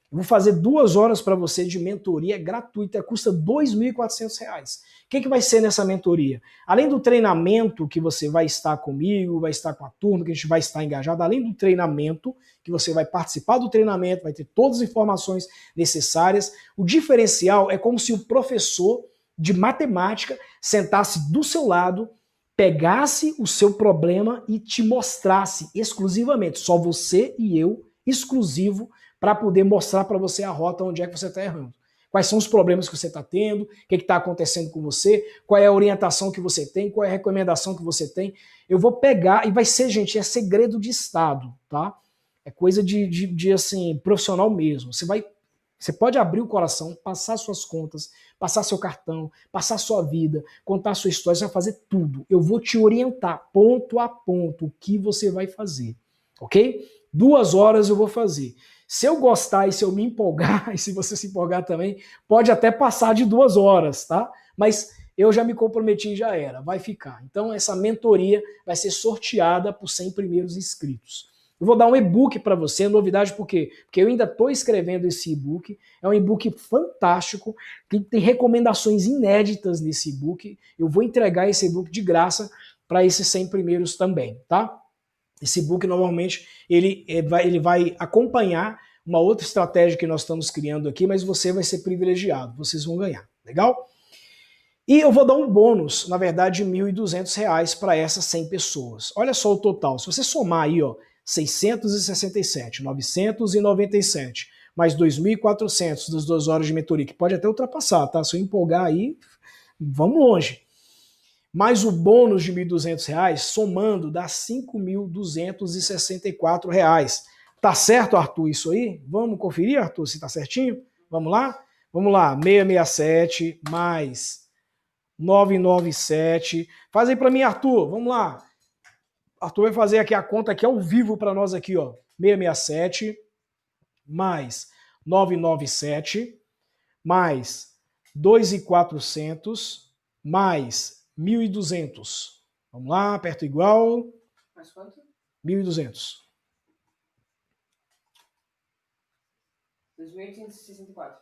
Eu vou fazer 2 horas para você de mentoria gratuita, custa R$2.400. O que vai ser nessa mentoria? Além do treinamento que você vai estar comigo, vai estar com a turma, que a gente vai estar engajado, além do treinamento, que você vai participar do treinamento, vai ter todas as informações necessárias, o diferencial é como se o professor de matemática sentasse do seu lado, pegasse o seu problema e te mostrasse exclusivamente, só você e eu, exclusivo, para poder mostrar para você a rota onde é que você está errando. Quais são os problemas que você está tendo, o que está acontecendo com você, qual é a orientação que você tem, qual é a recomendação que você tem. Eu vou pegar, e vai ser, gente, é segredo de Estado, tá? É coisa de assim, profissional mesmo. Você pode abrir o coração, passar suas contas, passar seu cartão, passar sua vida, contar sua história, você vai fazer tudo. Eu vou te orientar, ponto a ponto, o que você vai fazer, ok? 2 horas eu vou fazer. Se eu gostar e se eu me empolgar, e se você se empolgar também, pode até passar de 2 horas, tá? Mas eu já me comprometi e já era, vai ficar. Então essa mentoria vai ser sorteada por 100 primeiros inscritos. Eu vou dar um e-book para você, novidade por quê? Porque eu ainda estou escrevendo esse e-book, é um e-book fantástico, que tem recomendações inéditas nesse e-book. Eu vou entregar esse e-book de graça para esses 100 primeiros também, tá? Esse e-book, normalmente, ele vai acompanhar uma outra estratégia que nós estamos criando aqui, mas você vai ser privilegiado, vocês vão ganhar, legal? E eu vou dar um bônus, na verdade, de R$1.200 para essas 100 pessoas. Olha só o total, se você somar aí, ó, 667, 997, mais 2.400 das 2 horas de mentoria, que pode até ultrapassar, tá? Se eu empolgar aí, vamos longe. Mais o bônus de R$1.200, somando, dá R$5.264. Tá certo, Arthur, isso aí? Vamos conferir, Arthur, se tá certinho? Vamos lá? Vamos lá, 667 mais 997. Faz aí para mim, Arthur. Vamos lá. Arthur vai fazer aqui a conta aqui ao vivo para nós aqui, ó. 667 mais 997 mais 2.400 mais 1.200. Vamos lá, aperta igual. Mais quanto? 1.200. 2.864.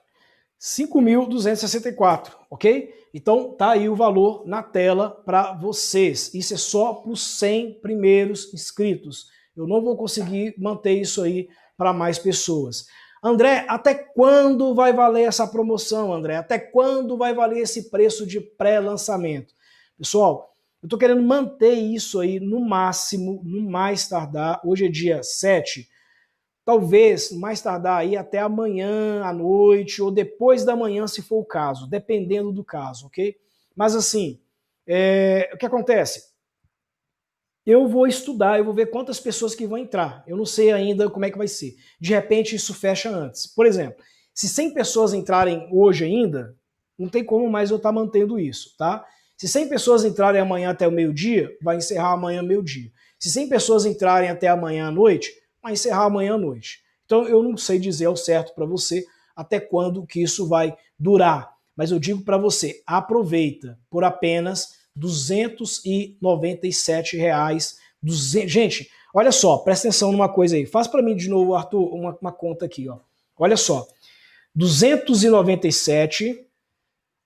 5.264, ok? Então tá aí o valor na tela para vocês. Isso é só para os 100 primeiros inscritos. Eu não vou conseguir manter isso aí para mais pessoas. André, até quando vai valer essa promoção, André? Até quando vai valer esse preço de pré-lançamento? Pessoal, eu estou querendo manter isso aí no máximo, no mais tardar. Hoje é dia 7. Talvez mais tardar aí até amanhã à noite ou depois da manhã, se for o caso, dependendo do caso, ok? Mas assim, o que acontece? Eu vou estudar, eu vou ver quantas pessoas que vão entrar. Eu não sei ainda como é que vai ser. De repente isso fecha antes. Por exemplo, se 100 pessoas entrarem hoje ainda, não tem como mais eu estar mantendo isso, tá? Se 100 pessoas entrarem amanhã até o meio-dia, vai encerrar amanhã meio-dia. Se 100 pessoas entrarem até amanhã à noite, vai encerrar amanhã à noite. Então eu não sei dizer ao certo para você até quando que isso vai durar. Mas eu digo para você, aproveita por apenas R$ 297. Gente, olha só, presta atenção numa coisa aí. Faz para mim de novo, Arthur, uma conta aqui, ó. Olha só, 297.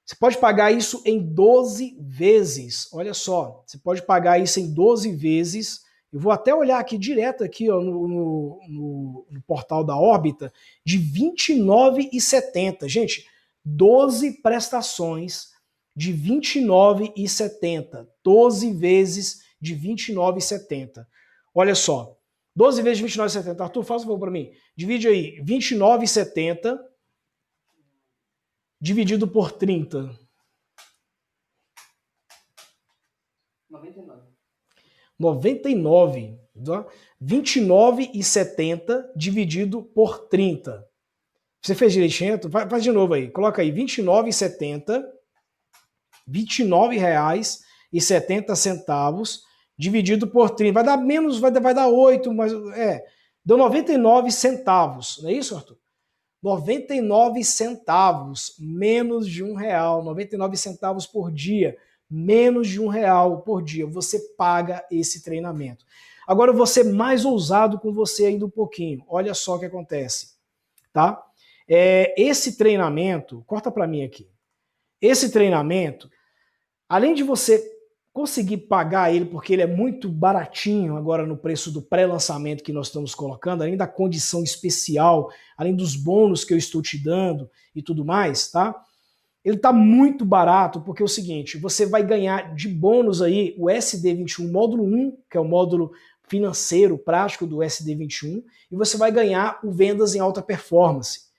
Você pode pagar isso em 12 vezes. Olha só, você pode pagar isso em 12 vezes. Eu vou até olhar aqui direto aqui, ó, no portal da Órbita, de R$ 29,70. Gente, 12 prestações de R$ 29,70. 12 vezes de R$ 29,70. Olha só, 12 vezes de R$ 29,70. Arthur, faz um favor para mim. Divide aí, R$ 29,70 dividido por 30. 99. 99. 29,70 dividido por 30. Você fez direitinho? Faz de novo aí. Coloca aí 29,70. R$ 29,70 dividido por 30. Vai dar menos, vai dar 8, mas deu 99 centavos. Não é isso, Arthur? 99 centavos, menos de R$1. 99 centavos por dia, menos de R$1 por dia. Você paga esse treinamento. Agora eu vou ser mais ousado com você ainda um pouquinho. Olha só o que acontece, tá? Esse treinamento, corta para mim aqui. Esse treinamento, além de você conseguir pagar ele, porque ele é muito baratinho agora no preço do pré-lançamento que nós estamos colocando, além da condição especial, além dos bônus que eu estou te dando e tudo mais, tá? Ele tá muito barato porque é o seguinte, você vai ganhar de bônus aí o SD21 módulo 1, que é o módulo financeiro prático do SD21, e você vai ganhar o vendas em alta performance.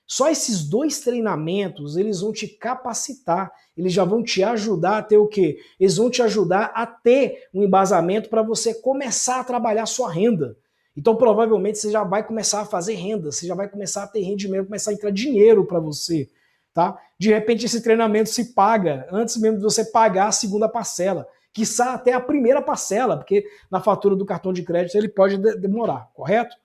Só esses 2 treinamentos, eles vão te capacitar, eles já vão te ajudar a ter o quê? Eles vão te ajudar a ter um embasamento para você começar a trabalhar sua renda. Então, provavelmente, você já vai começar a fazer renda, você já vai começar a ter rendimento, começar a entrar dinheiro para você, tá? De repente, esse treinamento se paga antes mesmo de você pagar a segunda parcela, quiçá até a primeira parcela, porque na fatura do cartão de crédito ele pode demorar, correto?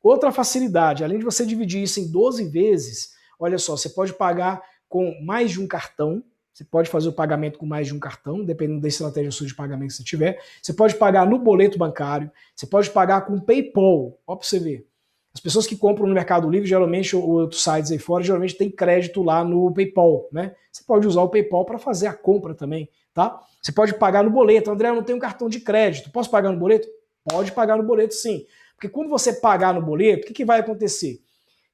Outra facilidade, além de você dividir isso em 12 vezes, olha só, você pode pagar com mais de um cartão, você pode fazer o pagamento com mais de um cartão, dependendo da estratégia sua de pagamento que você tiver. Você pode pagar no boleto bancário, você pode pagar com PayPal, ó pra você ver. As pessoas que compram no Mercado Livre, geralmente, ou outros sites aí fora, geralmente tem crédito lá no PayPal, né? Você pode usar o PayPal para fazer a compra também, tá? Você pode pagar no boleto. André, eu não tenho cartão de crédito, posso pagar no boleto? Pode pagar no boleto, sim. Porque quando você pagar no boleto, o que vai acontecer?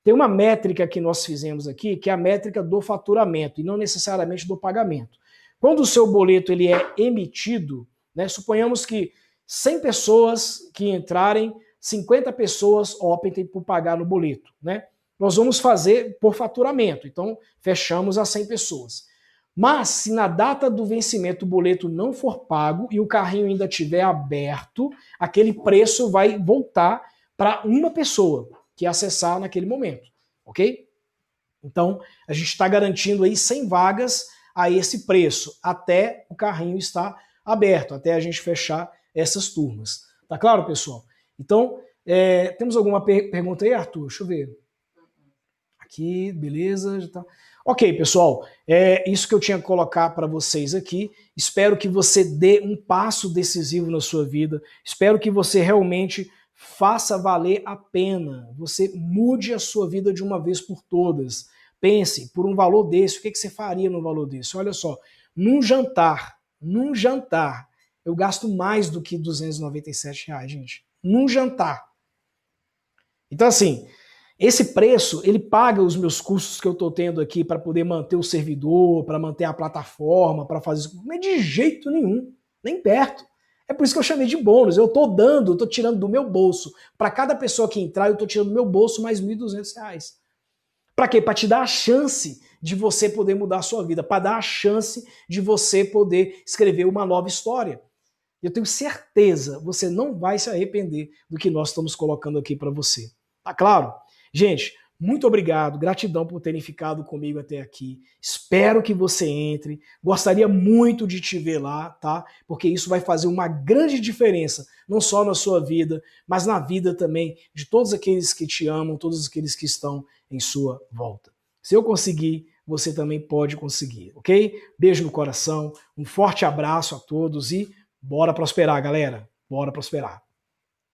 Tem uma métrica que nós fizemos aqui, que é a métrica do faturamento, e não necessariamente do pagamento. Quando o seu boleto ele é emitido, né, suponhamos que 100 pessoas que entrarem, 50 pessoas optem por pagar no boleto, né? Nós vamos fazer por faturamento, então fechamos as 100 pessoas. Mas se na data do vencimento o boleto não for pago e o carrinho ainda estiver aberto, aquele preço vai voltar para uma pessoa que acessar naquele momento, ok? Então, a gente está garantindo aí 100 vagas a esse preço, até o carrinho estar aberto, até a gente fechar essas turmas. Tá claro, pessoal? Então, temos alguma pergunta aí, Arthur? Deixa eu ver. Aqui, beleza. Já tá. Ok, pessoal, é isso que eu tinha que colocar para vocês aqui. Espero que você dê um passo decisivo na sua vida. Espero que você realmente faça valer a pena. Você mude a sua vida de uma vez por todas. Pense, por um valor desse, o que você faria no valor desse? Olha só, num jantar, eu gasto mais do que R$ 297, gente. Num jantar. Então, assim, esse preço, ele paga os meus custos que eu estou tendo aqui para poder manter o servidor, para manter a plataforma, para fazer isso. Não é de jeito nenhum, nem perto. É por isso que eu chamei de bônus. Eu estou tirando do meu bolso. Para cada pessoa que entrar, eu estou tirando do meu bolso mais R$ 1.200. Para quê? Para te dar a chance de você poder mudar a sua vida, para dar a chance de você poder escrever uma nova história. Eu tenho certeza, você não vai se arrepender do que nós estamos colocando aqui para você. Tá claro? Gente, muito obrigado, gratidão por terem ficado comigo até aqui. Espero que você entre. Gostaria muito de te ver lá, tá? Porque isso vai fazer uma grande diferença, não só na sua vida, mas na vida também de todos aqueles que te amam, todos aqueles que estão em sua volta. Se eu conseguir, você também pode conseguir, ok? Beijo no coração, um forte abraço a todos e bora prosperar, galera. Bora prosperar.